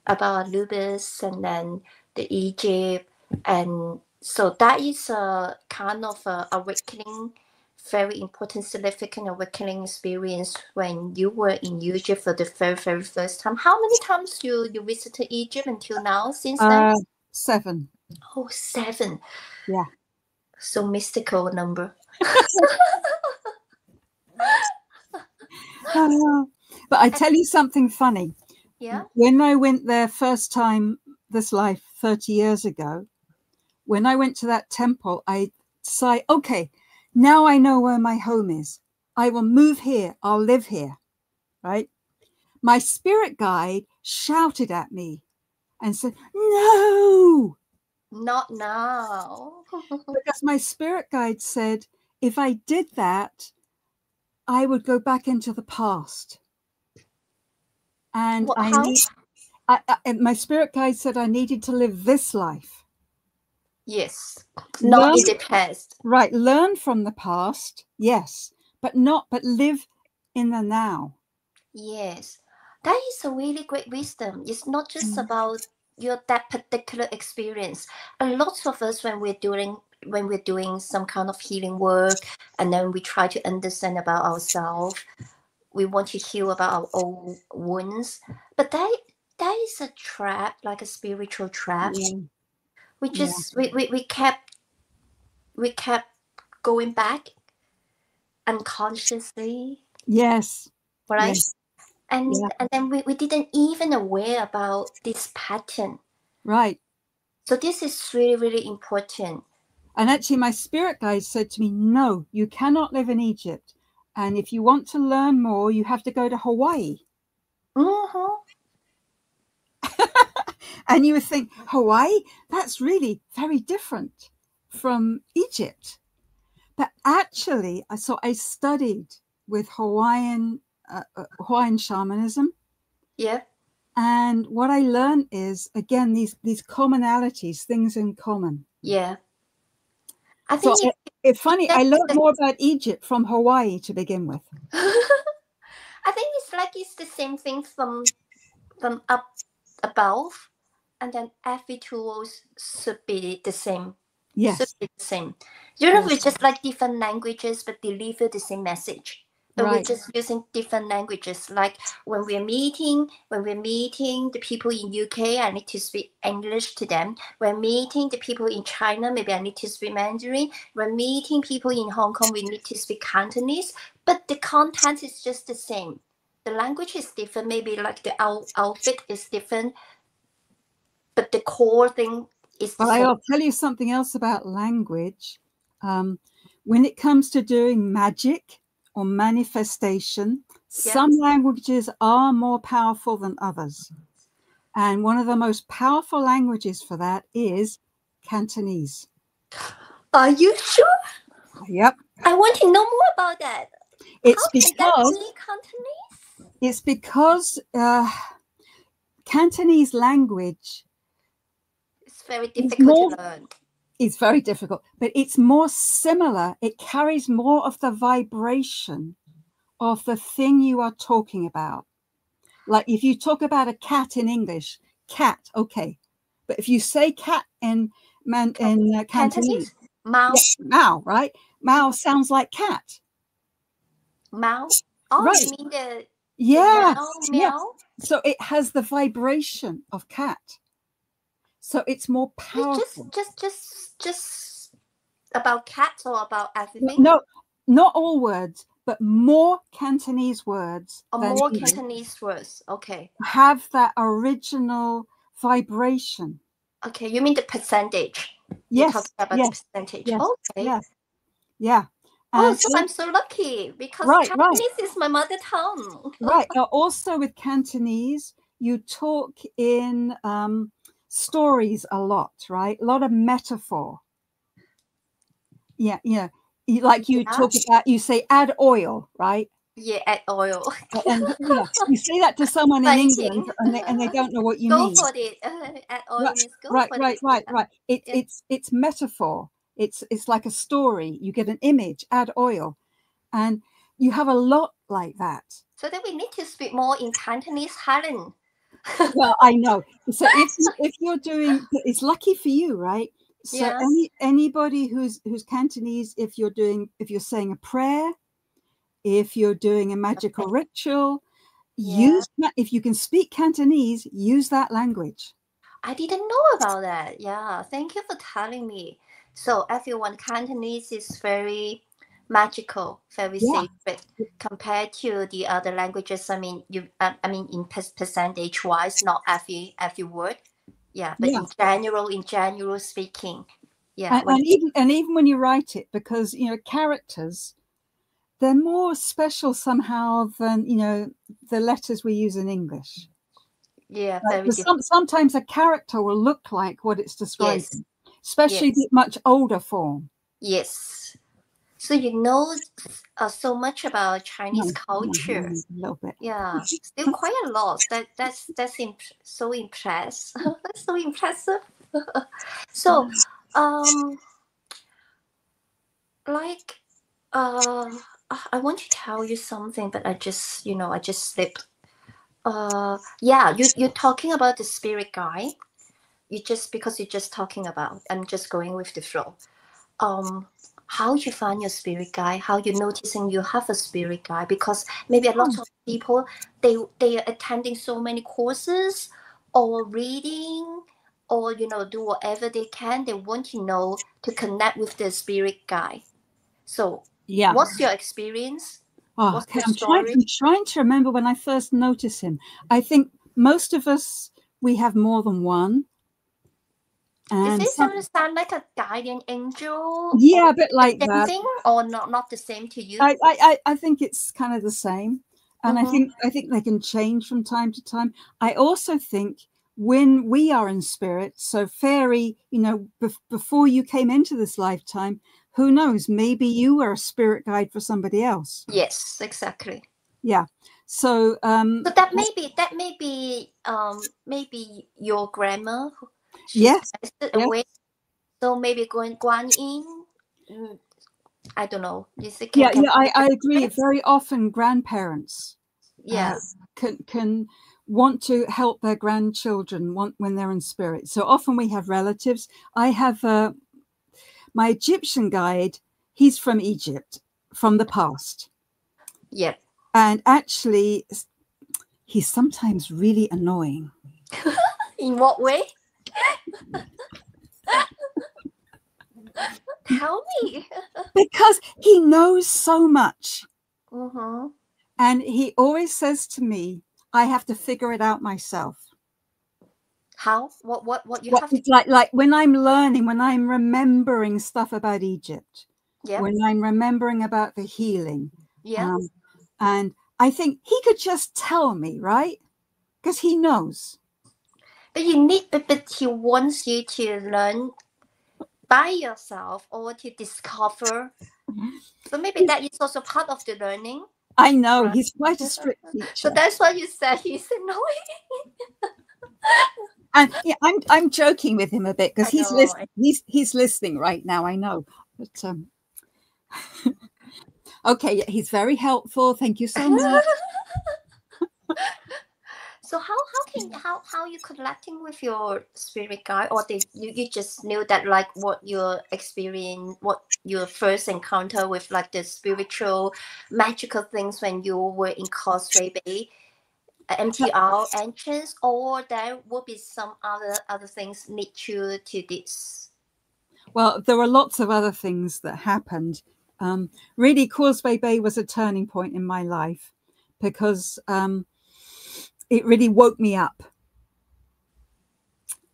about Anubis and then the Egypt. And so that is a kind of awakening, very important, significant awakening experience when you were in Egypt for the very, very first time. How many times you visited Egypt until now since then? 7. Oh, 7. Yeah. So mystical number. But I tell you something funny. Yeah. When I went there first time this life 30 years ago, when I went to that temple, I decided, okay, now I know where my home is. I will move here. I'll live here. Right? My spirit guide shouted at me and said, no. Not now. Because my spirit guide said, if I did that, I would go back into the past. And my spirit guide said I needed to live this life. Yes. Not in the past. Right. Learn from the past. Yes. But live in the now. Yes. That is a really great wisdom. It's not just about that particular experience. A lot of us, when we're doing some kind of healing work, and then we try to understand about ourselves, we want to heal about our own wounds, but that is a trap, like a spiritual trap. We kept going back unconsciously. Yes. Right. Yes. And then we didn't even aware about this pattern. Right. So this is really, really important. And actually my spirit guide said to me, no, you cannot live in Egypt. And if you want to learn more, you have to go to Hawaii. And you would think, Hawaii, that's really very different from Egypt. But actually, I studied with Hawaiian shamanism. Yeah. And what I learned is, again, these commonalities, things in common. Yeah. I think it's funny. I learned more about Egypt from Hawaii to begin with. I think it's the same thing from up above, and then every tools should be the same. Yes. Should be the same. We're just like different languages, but deliver the same message. But we're just using different languages. Like when we're meeting the people in UK, I need to speak English to them. When meeting the people in China, maybe I need to speak Mandarin. When meeting people in Hong Kong, we need to speak Cantonese. But the content is just the same. The language is different. Maybe like the outfit is different, but the core thing is the same. I'll tell you something else about language. When it comes to doing magic or manifestation, some languages are more powerful than others. And one of the most powerful languages for that is Cantonese. Are you sure? Yep. I want to know more about that. It's because Cantonese language very difficult to learn. It's very difficult, but it's more similar. It carries more of the vibration of the thing you are talking about. Like if you talk about a cat in English, cat, okay. But if you say cat in Cantonese, Mao. Yeah, Mao, right? Mao sounds like cat. Mao? Oh, right. You mean the Yes, meow? yes. So it has the vibration of cat. So it's more powerful. Just about cats or about everything? No, not all words, but more Cantonese words than more English Cantonese words. Okay. have that original vibration. Okay, you mean the percentage? Yes. You're talking about Yes. the percentage. Yes. Okay. Yes. Yeah. Oh, And so I'm so lucky because Right, Cantonese is my mother tongue. Right. Now, also with Cantonese, you talk in stories a lot, right? A lot of metaphor. Yeah, yeah. Like you talk about, you say add oil, right? Yeah, add oil. And you say that to someone in England, and they don't know what you mean. Go for it. Add oil means go Right, for right, it. right, right. It's metaphor. It's like a story. You get an image, add oil, and you have a lot like that. So then we need to speak more in Cantonese, Helen. Well, I know. So if you're doing, it's lucky for you, right? So Yeah. anybody who's Cantonese, if you're saying a prayer, if you're doing a magical ritual, use that. If you can speak Cantonese, use that language. I didn't know about that. Yeah, thank you for telling me. So everyone, Cantonese is very magical, very sacred compared to the other languages. I mean, in percentage wise, not every word. Yeah, but in general speaking, yeah. And even when you write it, because characters, they're more special somehow than the letters we use in English. Yeah, very sometimes a character will look like what it's describing, especially the much older form. Yes. So so much about Chinese culture. A little bit. Yeah, still quite a lot. That's so impressed. That's so impressive. So, I want to tell you something, but I just slipped. You're talking about the spirit guide. Because you're just talking about. I'm just going with the flow. How you find your spirit guide? How you noticing you have a spirit guide? Because maybe a lot of people they are attending so many courses or reading or do whatever they can. They want to know to connect with their spirit guide. So what's your experience? I'm trying to remember when I first noticed him. I think most of us, we have more than one. Does this sound like a guardian angel? Yeah, a bit like that. Or not the same to you? I think it's kind of the same. And I think they can change from time to time. I also think when we are in spirit, so fairy, before you came into this lifetime, who knows, maybe you were a spirit guide for somebody else. Yes, exactly. Yeah. So that may be maybe your grandma. Yes. Away. So maybe Guan Yin. I don't know. I agree. Very often grandparents can want to help their grandchildren when they're in spirit. So often we have relatives. I have my Egyptian guide. He's from Egypt, from the past. Yeah. And actually, he's sometimes really annoying. In what way? Tell me. Because he knows so much. Mm-hmm. And he always says to me, I have to figure it out myself. How? What you have to... Like when I'm learning, when I'm remembering stuff about Egypt, when I'm remembering about the healing. Yeah. And I think he could just tell me, right? Because he knows. But but he wants you to learn by yourself or to discover. So maybe that is also part of the learning. I know, he's quite a strict teacher. So that's why you said he's annoying. And yeah, I'm joking with him a bit because he's know, listening. He's listening right now. I know, but okay, he's very helpful. Thank you so much. So how you connecting with your spirit guide, or you just knew that like what your experience, what your first encounter with like the spiritual magical things when you were in Causeway Bay, MTR entrance, or there will be some other things lead you to this? Well, there were lots of other things that happened. Really, Causeway Bay was a turning point in my life because it really woke me up.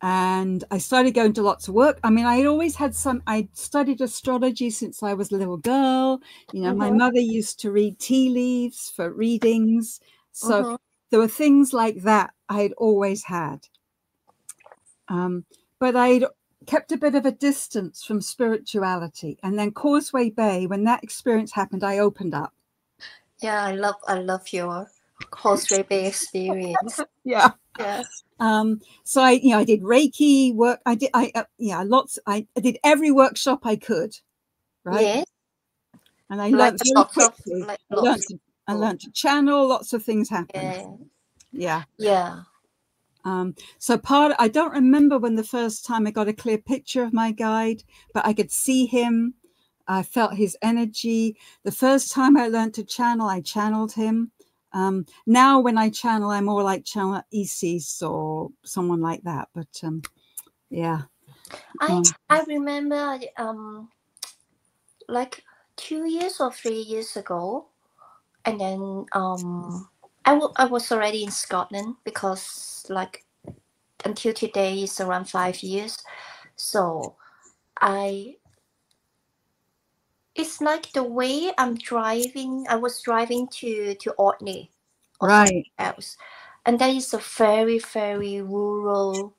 And I started going to lots of work. I mean, I always had I studied astrology since I was a little girl. You know, my mother used to read tea leaves for readings. So there were things like that I had always had. But I'd kept a bit of a distance from spirituality. And then Causeway Bay, when that experience happened, I opened up. Yeah, I love your Causeway Bay experience. Yeah. Yeah. So I did Reiki work. I did did every workshop I could, right? Yes. And I learned very quickly. I learned to channel. Lots of things happened. Yeah. So I don't remember when the first time I got a clear picture of my guide, but I could see him. I felt his energy. The first time I learned to channel, I channeled him. Now when I channel, I'm more like channel Isis or someone like that. But yeah. I remember like 2 years or 3 years ago, and then I was already in Scotland because like until today is around 5 years. So it's like the way I'm driving. I was driving to Orkney or something else, and that is a very, very rural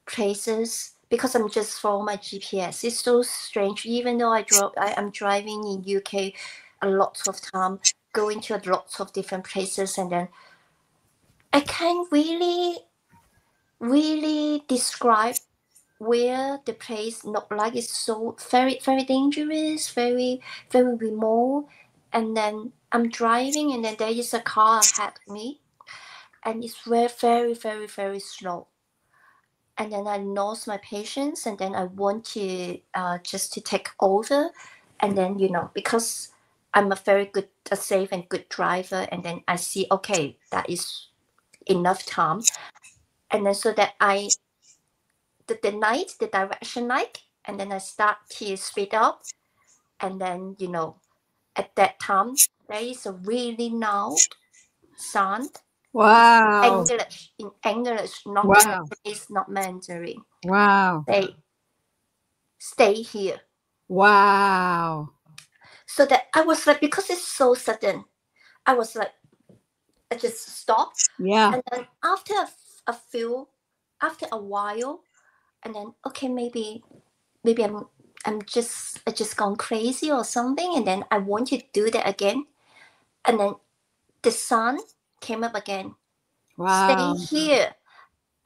places because I'm just following my GPS. It's so strange. Even though I'm driving in UK a lot of time, going to lots of different places, and then I can't really describe where the place look like. It's so very, very dangerous, very, very remote. And then I'm driving, and then there is a car ahead of me, and it's very, very, very, very slow. And then I lost my patience, and then I want to just to take over, and then because I'm a safe and good driver, and then I see that is enough time, and then so that the direction light, and then I start to speed up, and then at that time there is a really loud sound. Wow. In English, not Chinese, not Mandarin. Wow. Stay here. Wow. So that I was like, because it's so sudden, I was like, I just stopped. Yeah. And then after a while, and then maybe I just gone crazy or something, and then I want to do that again, and then the sun came up again. Wow. Stay here.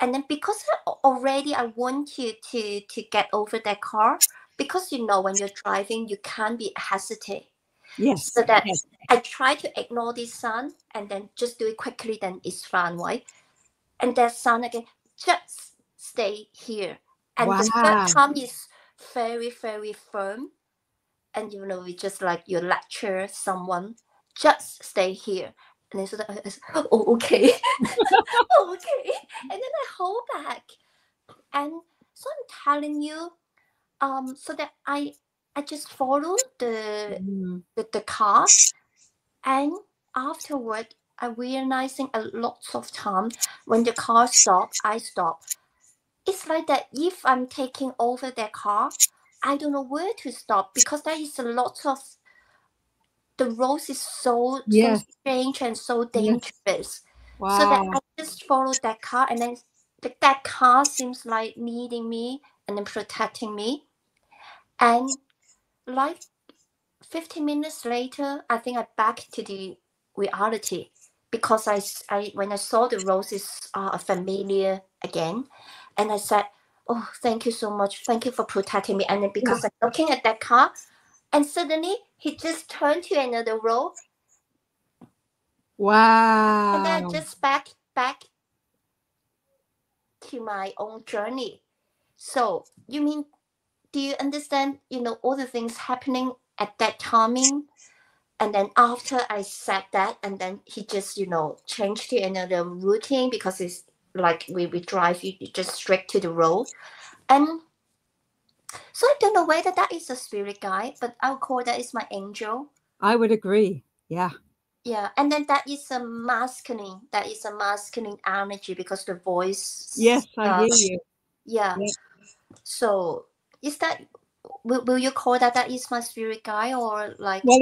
And then because I want you to get over that car, because when you're driving you can't be hesitate. Yes. So that I try to ignore this sun and then just do it quickly, then it's fine, right? And that sun again, just stay here. And the third time is very, very firm. And we just like you lecture someone, just stay here. And then so that I said, oh, okay. Oh, okay. And then I hold back. And so I'm telling you, so that I just follow the car. And afterward, I realizing a lot of time when the car stopped, I stop. It's like that if I'm taking over that car, I don't know where to stop, because there is a lot of the road is so strange and so dangerous. Wow. So that I just follow that car, and then that car seems like leading me and then protecting me. And like 15 minutes later, I think I back to the reality, because I when I saw the roses are familiar again, And I said, oh, thank you so much. Thank you for protecting me. And then because I'm looking at that car, and suddenly he just turned to another road. Wow. And then just back to my own journey. So you mean, do you understand, all the things happening at that timing? And then after I said that, and then he just, changed to another routine, because it's like we drive you just straight to the road. And so I don't know whether that is a spirit guide, but I'll call that is my angel. I would agree. Yeah. Yeah. And then that is a masculine energy, because the voice. Yes, I hear you. Yeah. So is that, will you call that is my spirit guide, or like? Well,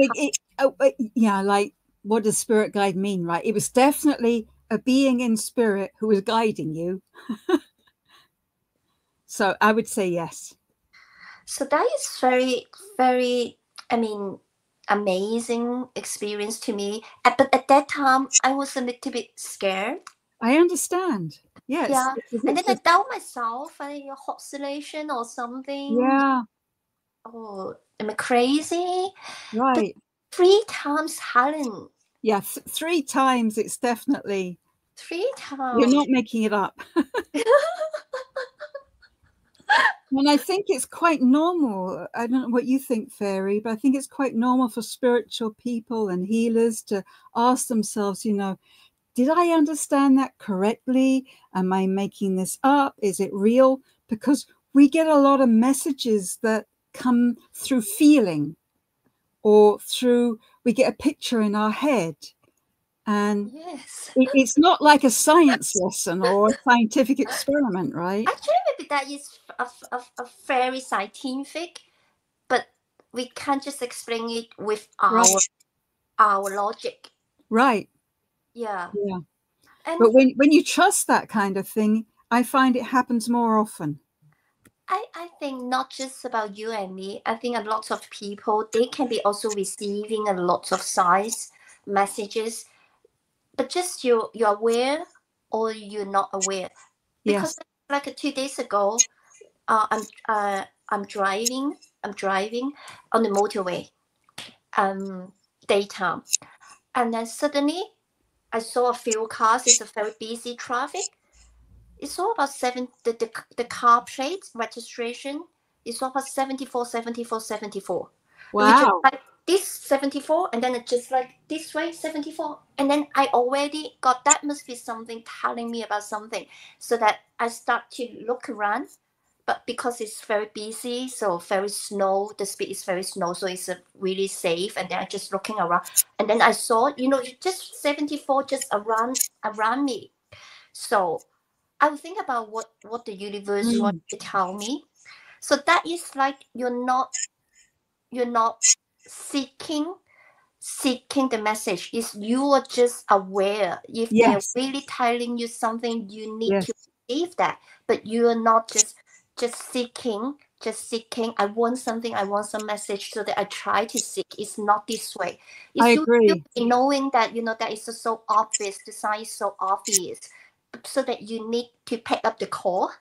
like, what does spirit guide mean, right? It was definitely a being in spirit who was guiding you. So I would say yes. So that is very, very, amazing experience to me. But at that time, I was a little bit scared. I understand. Yes. Yeah. And then I doubt myself, hallucination or something. Yeah. Oh, am I crazy? Right. But 3 times, Helen. Yeah, 3 times. It's definitely 3 times. You're not making it up. And I think it's quite normal. I don't know what you think, Fairy, but I think it's quite normal for spiritual people and healers to ask themselves, did I understand that correctly? Am I making this up? Is it real? Because we get a lot of messages that come through feeling, or we get a picture in our head. And yes, it's not like a science lesson or a scientific experiment, right? Actually, maybe that is a very scientific, but we can't just explain it with our logic. Right. Yeah. Yeah. And but when you trust that kind of thing, I find it happens more often. I think not just about you and me. I think a lot of people, they can be also receiving a lot of signs, messages, but just you're aware or you're not aware. Because like 2 days ago, I'm driving on the motorway, daytime, and then suddenly I saw a few cars. It's a very busy traffic. It's all about the car plate registration. It's all about 74, 74, 74. Wow. Just like this 74, and then it's just like this way 74, and then I already got that must be something telling me about something, so that I start to look around. But because it's very busy, so very slow, the speed is very slow, so it's really safe. And then I just looking around, and then I saw, just 74 just around me. So I would think about what the universe wants to tell me. So that is like you're not seeking the message. Is you are just aware. If they're really telling you something, you need to receive that. But you are not just seeking. I want something. I want some message, so that I try to seek. It's not this way. It's I agree. Knowing that that is so obvious. The sign is so obvious, so that you need to pick up the call.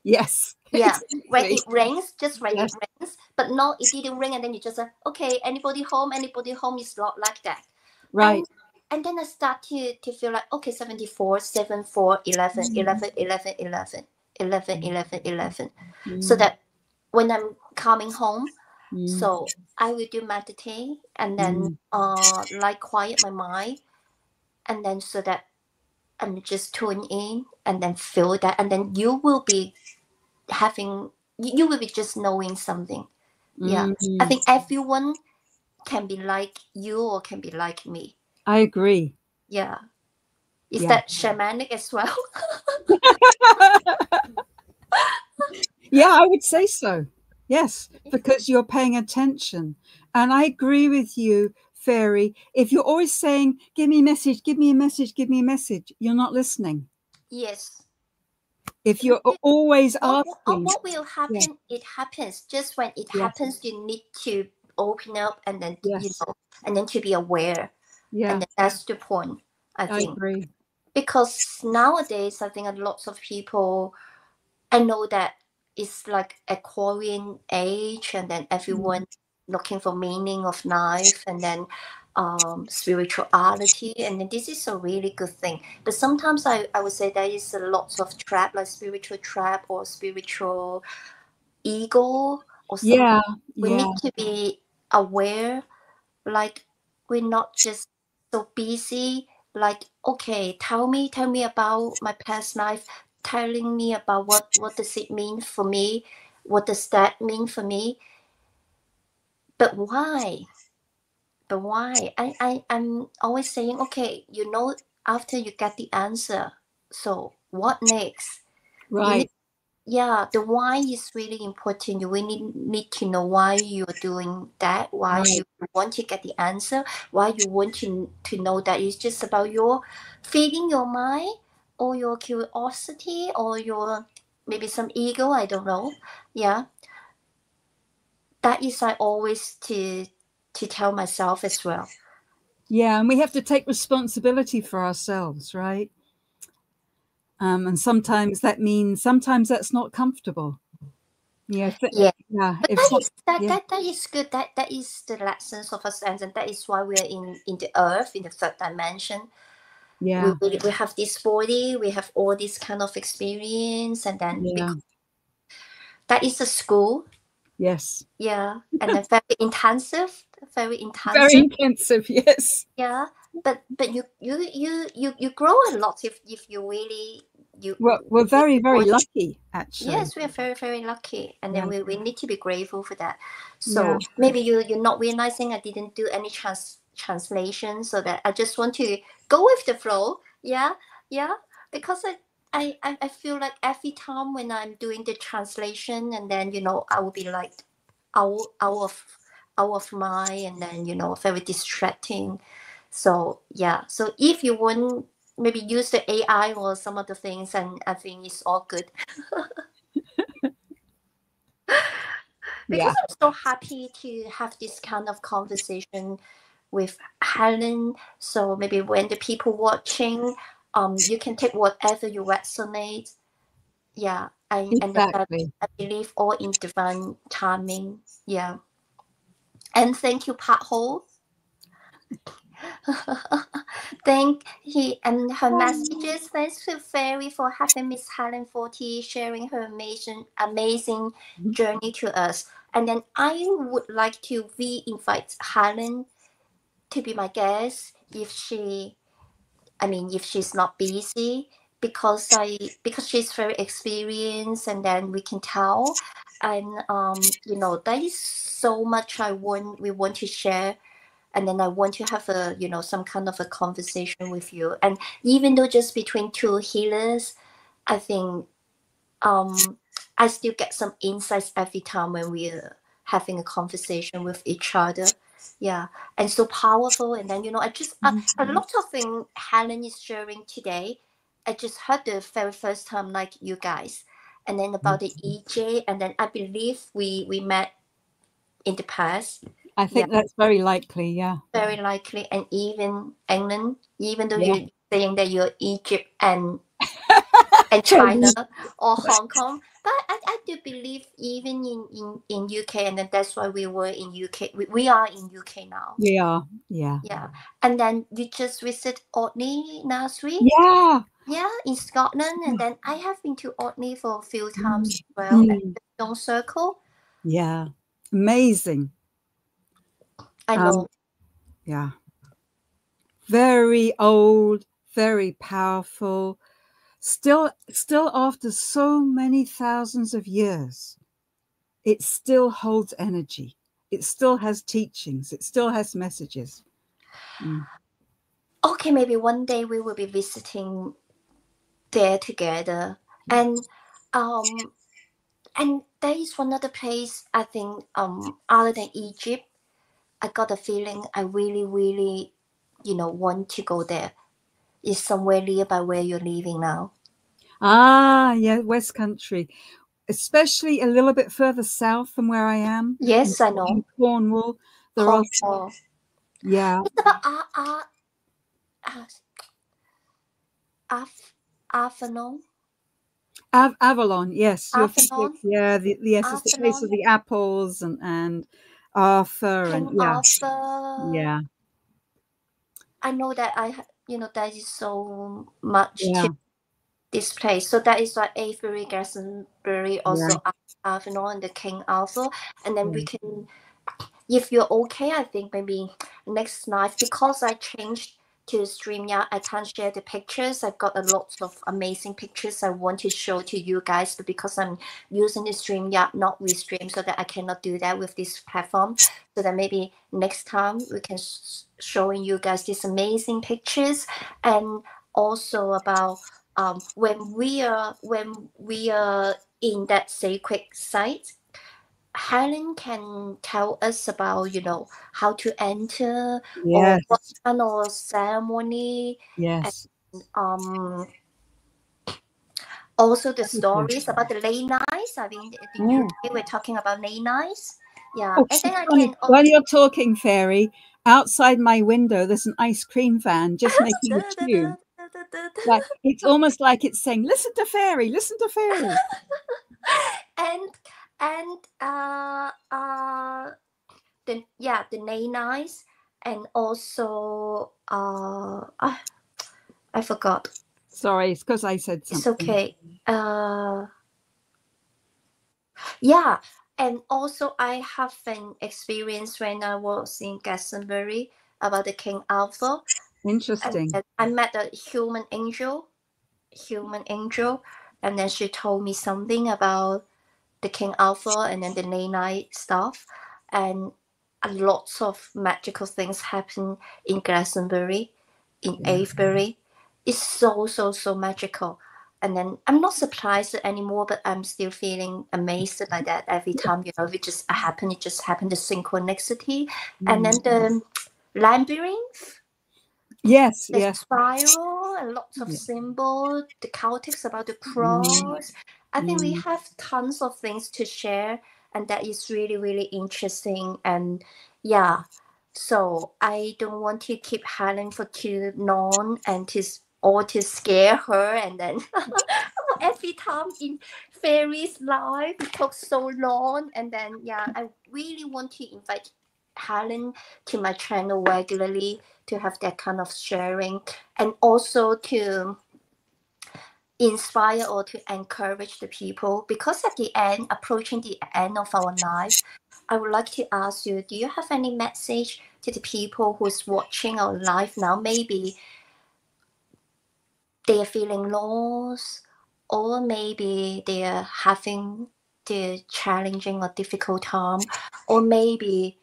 Yes. Yeah. When it rings, just when it rings, but no, it didn't ring, and then you just say, okay, anybody home? Is not like that. Right. And then I start to feel like, okay, 74, 74, 11, 11, 11, 11, 11, 11, 11. So that when I'm coming home, so I will do meditate, and then like quiet my mind, and then so that I'm just tune in, and then feel that, and then you will be just knowing something. Yeah. I think everyone can be like you or can be like me. I agree. Yeah. Is that shamanic as well? Yeah, I would say so. Yes, because you're paying attention. And I agree with you, Fairy. If you're always saying, give me a message, give me a message, give me a message, you're not listening. Yes. If you're always asking. What will happen, it happens. Just when it happens, you need to open up, and then, and then to be aware. Yeah. And that's the point, I think. I agree. Because nowadays, I think a lot of people, I know that it's like Aquarian age, and then everyone looking for meaning of life, and then spirituality, and then this is a really good thing. But sometimes I would say there is a lots of trap, like spiritual trap or spiritual ego or something. Yeah, We yeah, need to be aware, like we're not just so busy, like, okay, tell me about my past life, telling me about what does it mean for me, what does that mean for me, but why? I'm always saying, okay, you know, after you get the answer, so what next? You need, right. yeah, the why is really important. You really need to know why you're doing that, why you want to get the answer, why you want to know that it's just about your feeding your mind or your curiosity or your maybe some ego, I don't know. Yeah. That is I always to tell myself as well. Yeah, and we have to take responsibility for ourselves, right? And sometimes that means that's not comfortable. Yeah, Yeah. yeah. But that is good. That is the lessons of us, and that is why we are in the earth, in the third dimension. Yeah, We have this body, we have all this kind of experience, and then yeah, that is a school. yes, Yeah, and then very intensive, very very intensive. intensive. Yes, Yeah, but you grow a lot if you really we're very, very want. lucky, actually. Yes, we are very, very lucky. And then Yeah, we need to be grateful for that. yeah, So maybe you're not realizing I didn't do any translation, so that I just want to go with the flow. Yeah, yeah. Because I feel like every time when I'm doing the translation, and then, you know, I will be like out of mind, and then, you know, very distracting. So yeah. So if you want, maybe use the AI or some other things, and I think it's all good. yeah. Because I'm so happy to have this kind of conversation with Helen. So maybe when the people watching, you can take whatever you resonate. Yeah, and Exactly. I believe all in divine timing. Yeah, and thank you, Pat Ho. Thank he and her messages. Thanks to Fairy for having Miss Helen Forty sharing her amazing journey to us. And then I would like to re-invite Helen to be my guest if if she's not busy, because she's very experienced, and then we can tell, and you know, there is so much we want to share, and then I want to have a, you know, some kind of a conversation with you. And even though just between two healers, I think I still get some insights every time when we're having a conversation with each other. Yeah, and so powerful. And then, you know, I just a lot of things Helen is sharing today, I just heard the very first time, like you guys, and then about the EJ, and then I believe we met in the past. I Yeah, think that's very likely. Yeah, very likely. And even England, even though yeah. you're saying that you're Egypt and China or Hong Kong, but I do believe even in UK, and then that's why we were in UK. We are in UK now. We are. Yeah, Yeah, and then you just visit Orkney last week. yeah. Yeah, in Scotland, and then I have been to Orkney for a few times as well at Mm. the Stone Circle. Yeah, amazing. I know. Yeah, very old, very powerful. Still after so many thousands of years, it still holds energy. It still has teachings. It still has messages. Okay, maybe one day we will be visiting there together, and um and there is one other place, I think, other than Egypt, I got a feeling I really, really, you know, want to go there. It's somewhere nearby where you're living now. Ah, yeah, West Country, especially a little bit further south from where I am. Yes, I In know. Cornwall. There are, Cornwall. yeah, It's about uh, Af- Afternoon. Avalon, yes. You're Avalon. Yes, it's the place of the apples and Arthur King and Arthur. Yeah. I know that that is so much Yeah. to this place. So that is why Avery, Glastonbury, also Avalon and the King Arthur. And then we can, if you're okay, I think maybe next night, because I changed to StreamYard, I can't share the pictures. I've got a lot of amazing pictures I want to show to you guys, but because I'm using the StreamYard, not Restream, so that I cannot do that with this platform. So that maybe next time we can showing you guys these amazing pictures, and also about when we are in that sacred site. Helen can tell us about, how to enter, or what kind of ceremony. Yes. And, also the stories about the late nights. I mean, in the UK, we're talking about late nights. Yeah. Oh, and then I funny. can. While you're talking, Fairy, outside my window, there's an ice cream van just making a tune. Like, it's almost like it's saying, "Listen to Fairy, listen to Fairy." and the late nights, and also I forgot. Sorry, it's because I said something. It's okay. Yeah, and also I have an experience when I was in Glastonbury about the King Arthur. Interesting. And I met a human angel, and then she told me something about the King Arthur and then the late night stuff, and a lots of magical things happen in Glastonbury, in Avebury. It's so magical. And then I'm not surprised anymore, but I'm still feeling amazed by that every time, it just happened, the synchronicity. And then the labyrinth. Yes, the spiral, and lots of symbols, the Celtics about the cross. I think we have tons of things to share, and that is really interesting. And so I don't want to keep Helen for too long and to scare her. And then every time in Fairy's life it took so long. And then I really want to invite Helen to my channel regularly to have that kind of sharing, and also to inspire or to encourage the people, because at the end, approaching the end of our life, I would like to ask you, do you have any message to the people who's watching our live now? Maybe they are feeling lost, or maybe they are having the challenging or difficult time, or maybe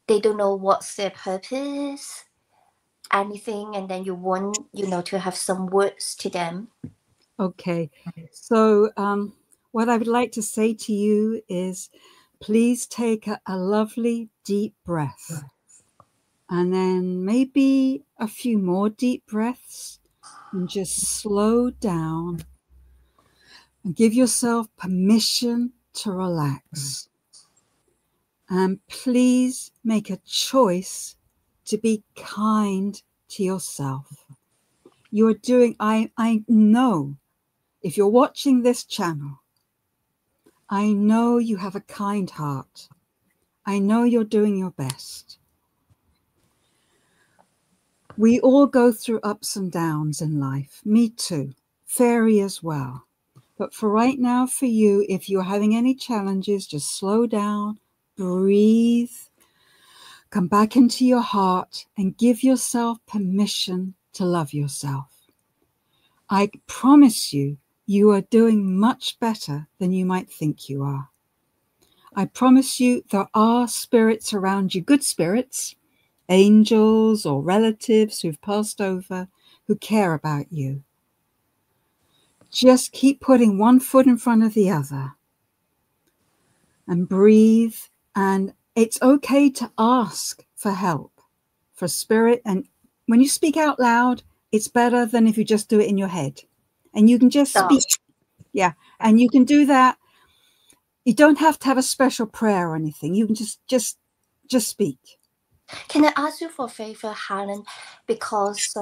they don't know what's their purpose, anything, and then you want, to have some words to them. Okay. So what I would like to say to you is, please take a lovely deep breath, and then maybe a few more deep breaths, and just slow down and give yourself permission to relax. And please make a choice to be kind to yourself. You're doing, I know, if you're watching this channel, I know you have a kind heart. I know you're doing your best. We all go through ups and downs in life. Me too. Fairy as well. But for right now, for you, if you're having any challenges, just slow down, breathe, come back into your heart, and give yourself permission to love yourself. I promise you, you are doing much better than you might think you are. I promise you, there are spirits around you, good spirits, angels or relatives who've passed over, who care about you. Just keep putting one foot in front of the other and breathe. And it's okay to ask for help, for spirit. And when you speak out loud, it's better than if you just do it in your head. And you can just speak. Yeah. And you can do that. You don't have to have a special prayer or anything. You can just speak. Can I ask you for a favor, Helen? Because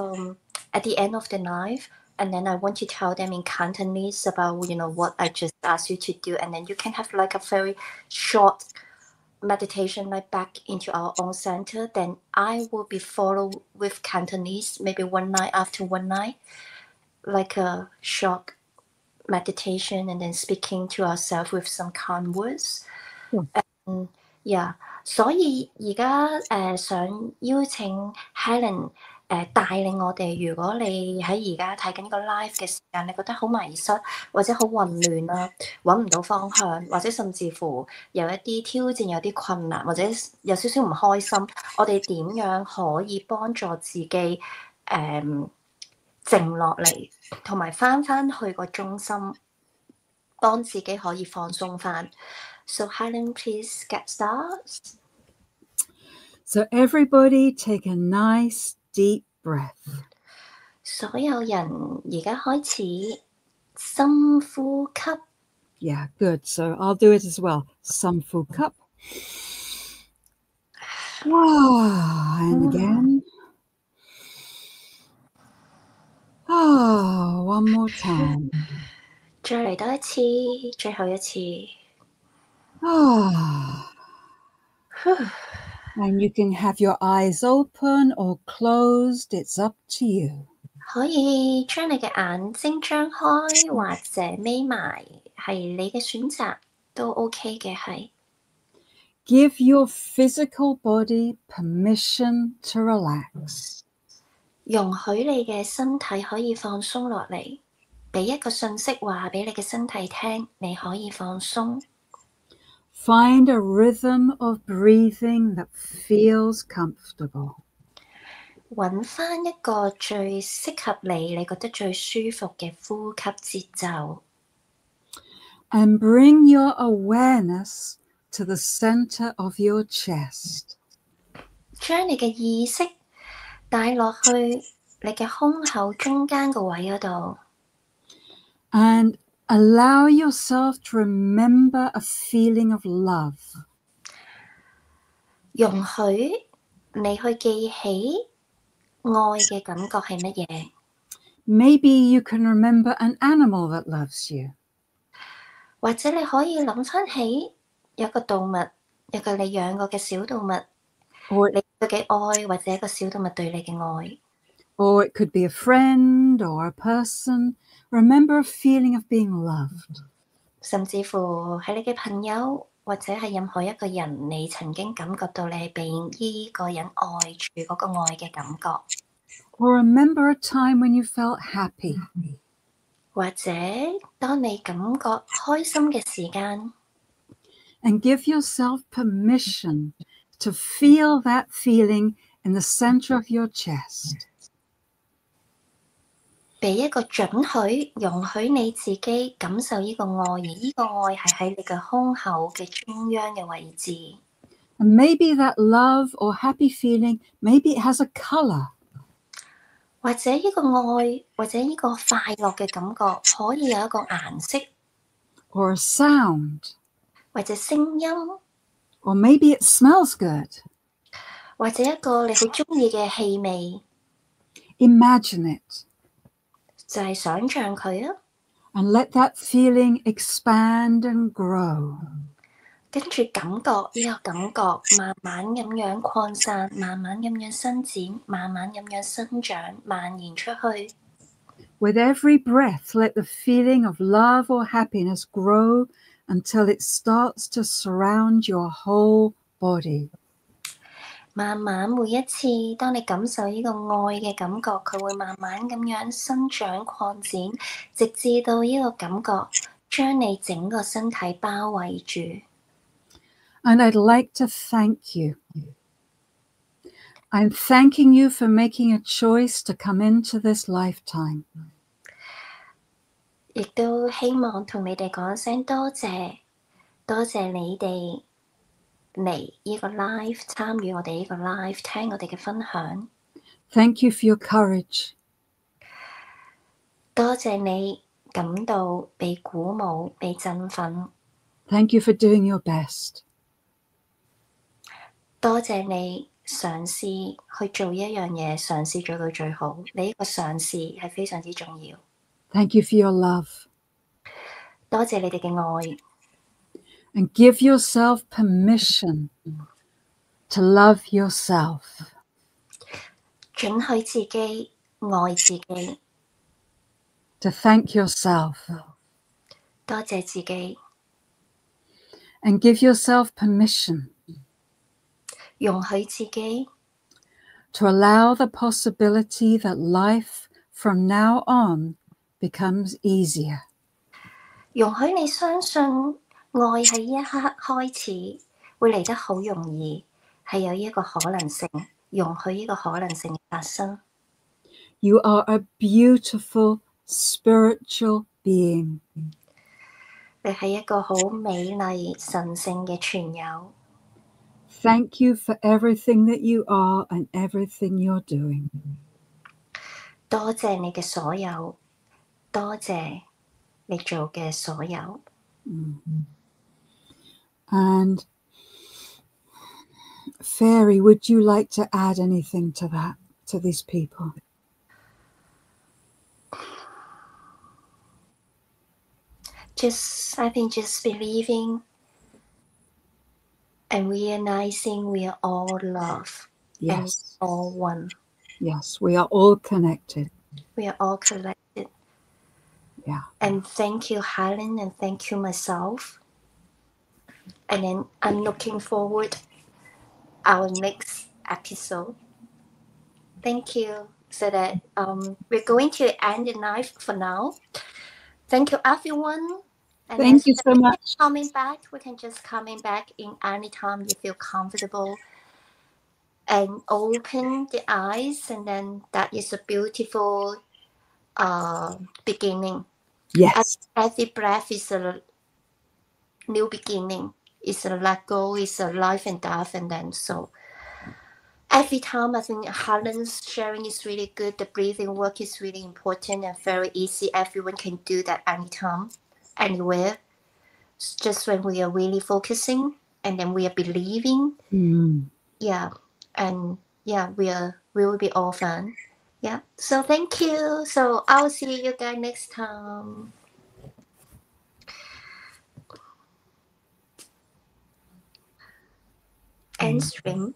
at the end of the life, and then I want to tell them in Cantonese about, what I just asked you to do. And then you can have like a very short meditation, like back into our own center. Then I will be followed with Cantonese, maybe one night after one night, like a short meditation, and then speaking to ourselves with some calm words. Yeah. 所以而家想邀請 Helen 帶領我哋。如果你喺而家睇緊呢個 live 嘅時間，你覺得好迷失或者好混亂啊，揾唔到方向，或者甚至乎有一啲挑戰、有啲困難，或者有少少唔開心，我哋點樣可以幫助自己靜落嚟，同埋翻去個中心，幫自己可以放鬆翻。So Helen, please get started. So everybody take a nice deep breath. 所有人而家開始深呼吸。Yeah, good. So I'll do it as well. 深呼吸。And again. One more time. 再嚟多一次，最後一次。And you can have your eyes open or closed. It's up to you. 可以將你嘅眼睛張開或者眯埋，係你嘅選擇都 OK 嘅。係。Give your physical body permission to relax. 容許你嘅身體可以放鬆落嚟，俾一個訊息話俾你嘅身體聽，你可以放鬆。Find a rhythm of breathing that feels comfortable. 揾返一個最適合你覺得最舒服嘅呼吸節奏。And bring your awareness to the center of your chest. 將你嘅意識帶落去你嘅胸口中間個位嗰度。And allow yourself to remember a feeling of love. 容許你去記起愛嘅感覺係乜嘢。Maybe you can remember an animal that loves you. 或者你可以諗返起有個動物，有個你養過嘅小動物，你對嘅愛，或者一個小動物對你嘅愛。Or it could be a friend or a person. Remember a feeling of being loved. 甚至乎係你嘅朋友，或者係任何一個人，你曾經感覺到你係被依個人愛住嗰個愛嘅感覺。Or remember a time when you felt happy. 或者當你感覺開心嘅時間。And give yourself permission to feel that feeling in the center of your chest. 俾一個准許，容許你自己感受呢個愛，而呢個愛係喺你嘅胸口嘅中央嘅位置。And maybe that love or happy feeling, maybe it has a color. 或者呢個愛，或者呢個快樂嘅感覺，可以有一個顏色。Or a sound. 或者聲音。Or maybe it smells good. 或者一個你好鍾意嘅氣味。Imagine it. 就係想像佢啊。And let that feeling expand and grow. 跟住感覺呢個感覺慢慢咁樣擴散，慢慢咁樣伸展，慢慢咁樣生長，蔓延出去。With every breath, let the feeling of love or happiness grow until it starts to surround your whole body. 慢慢每一次，當你感受呢個愛嘅感覺，佢會慢慢咁樣生長擴展，直至到呢個感覺將你整個身體包圍住。And I'd like to thank you. I'm thanking you for making a choice to come into this lifetime. 亦都希望同你哋講聲多謝，多謝你哋嚟呢個 live 參與我哋呢個 live 聽我哋嘅分享。Thank you for your courage. 多謝你感到被鼓舞、被振奮。Thank you for doing your best. 多謝你嘗試去做一樣嘢，嘗試做到最好。你呢個嘗試係非常之重要。Thank you for your love. 多謝你哋嘅愛。And give yourself permission to love yourself. 准許自己愛自己。To thank yourself. 多謝自己。And give yourself permission. 容許自己。To allow the possibility that life from now on becomes easier. 容許你相信愛喺呢一刻開始會嚟得好容易，係有呢一個可能性，容許呢個可能性發生。You are a beautiful spiritual being. 你係一個好美麗神聖嘅存有。Thank you for everything that you are and everything you're doing. 多謝你嘅所有，多謝你做嘅所有。And Fairy, would you like to add anything to that, to these people? I think just believing and realizing we are all love. Yes. And all one. Yes, we are all connected. We are all connected. Yeah. And thank you, Helen, and thank you, myself. And then I'm looking forward our next episode. Thank you. So that we're going to end the live for now. Thank you, everyone. And thank you so much. Coming back, we can just coming back in any time you feel comfortable. And open the eyes, and then that is a beautiful beginning. Yes. Every breath is a new beginning. It's a let go, it's a life and death, and then so. Every time I think Helen's sharing is really good. The breathing work is really important and very easy. Everyone can do that anytime, anywhere. It's just when we are really focusing, and then we are believing. Yeah. And yeah, we will be all fun. Yeah. So thank you. So I'll see you guys next time. End stream.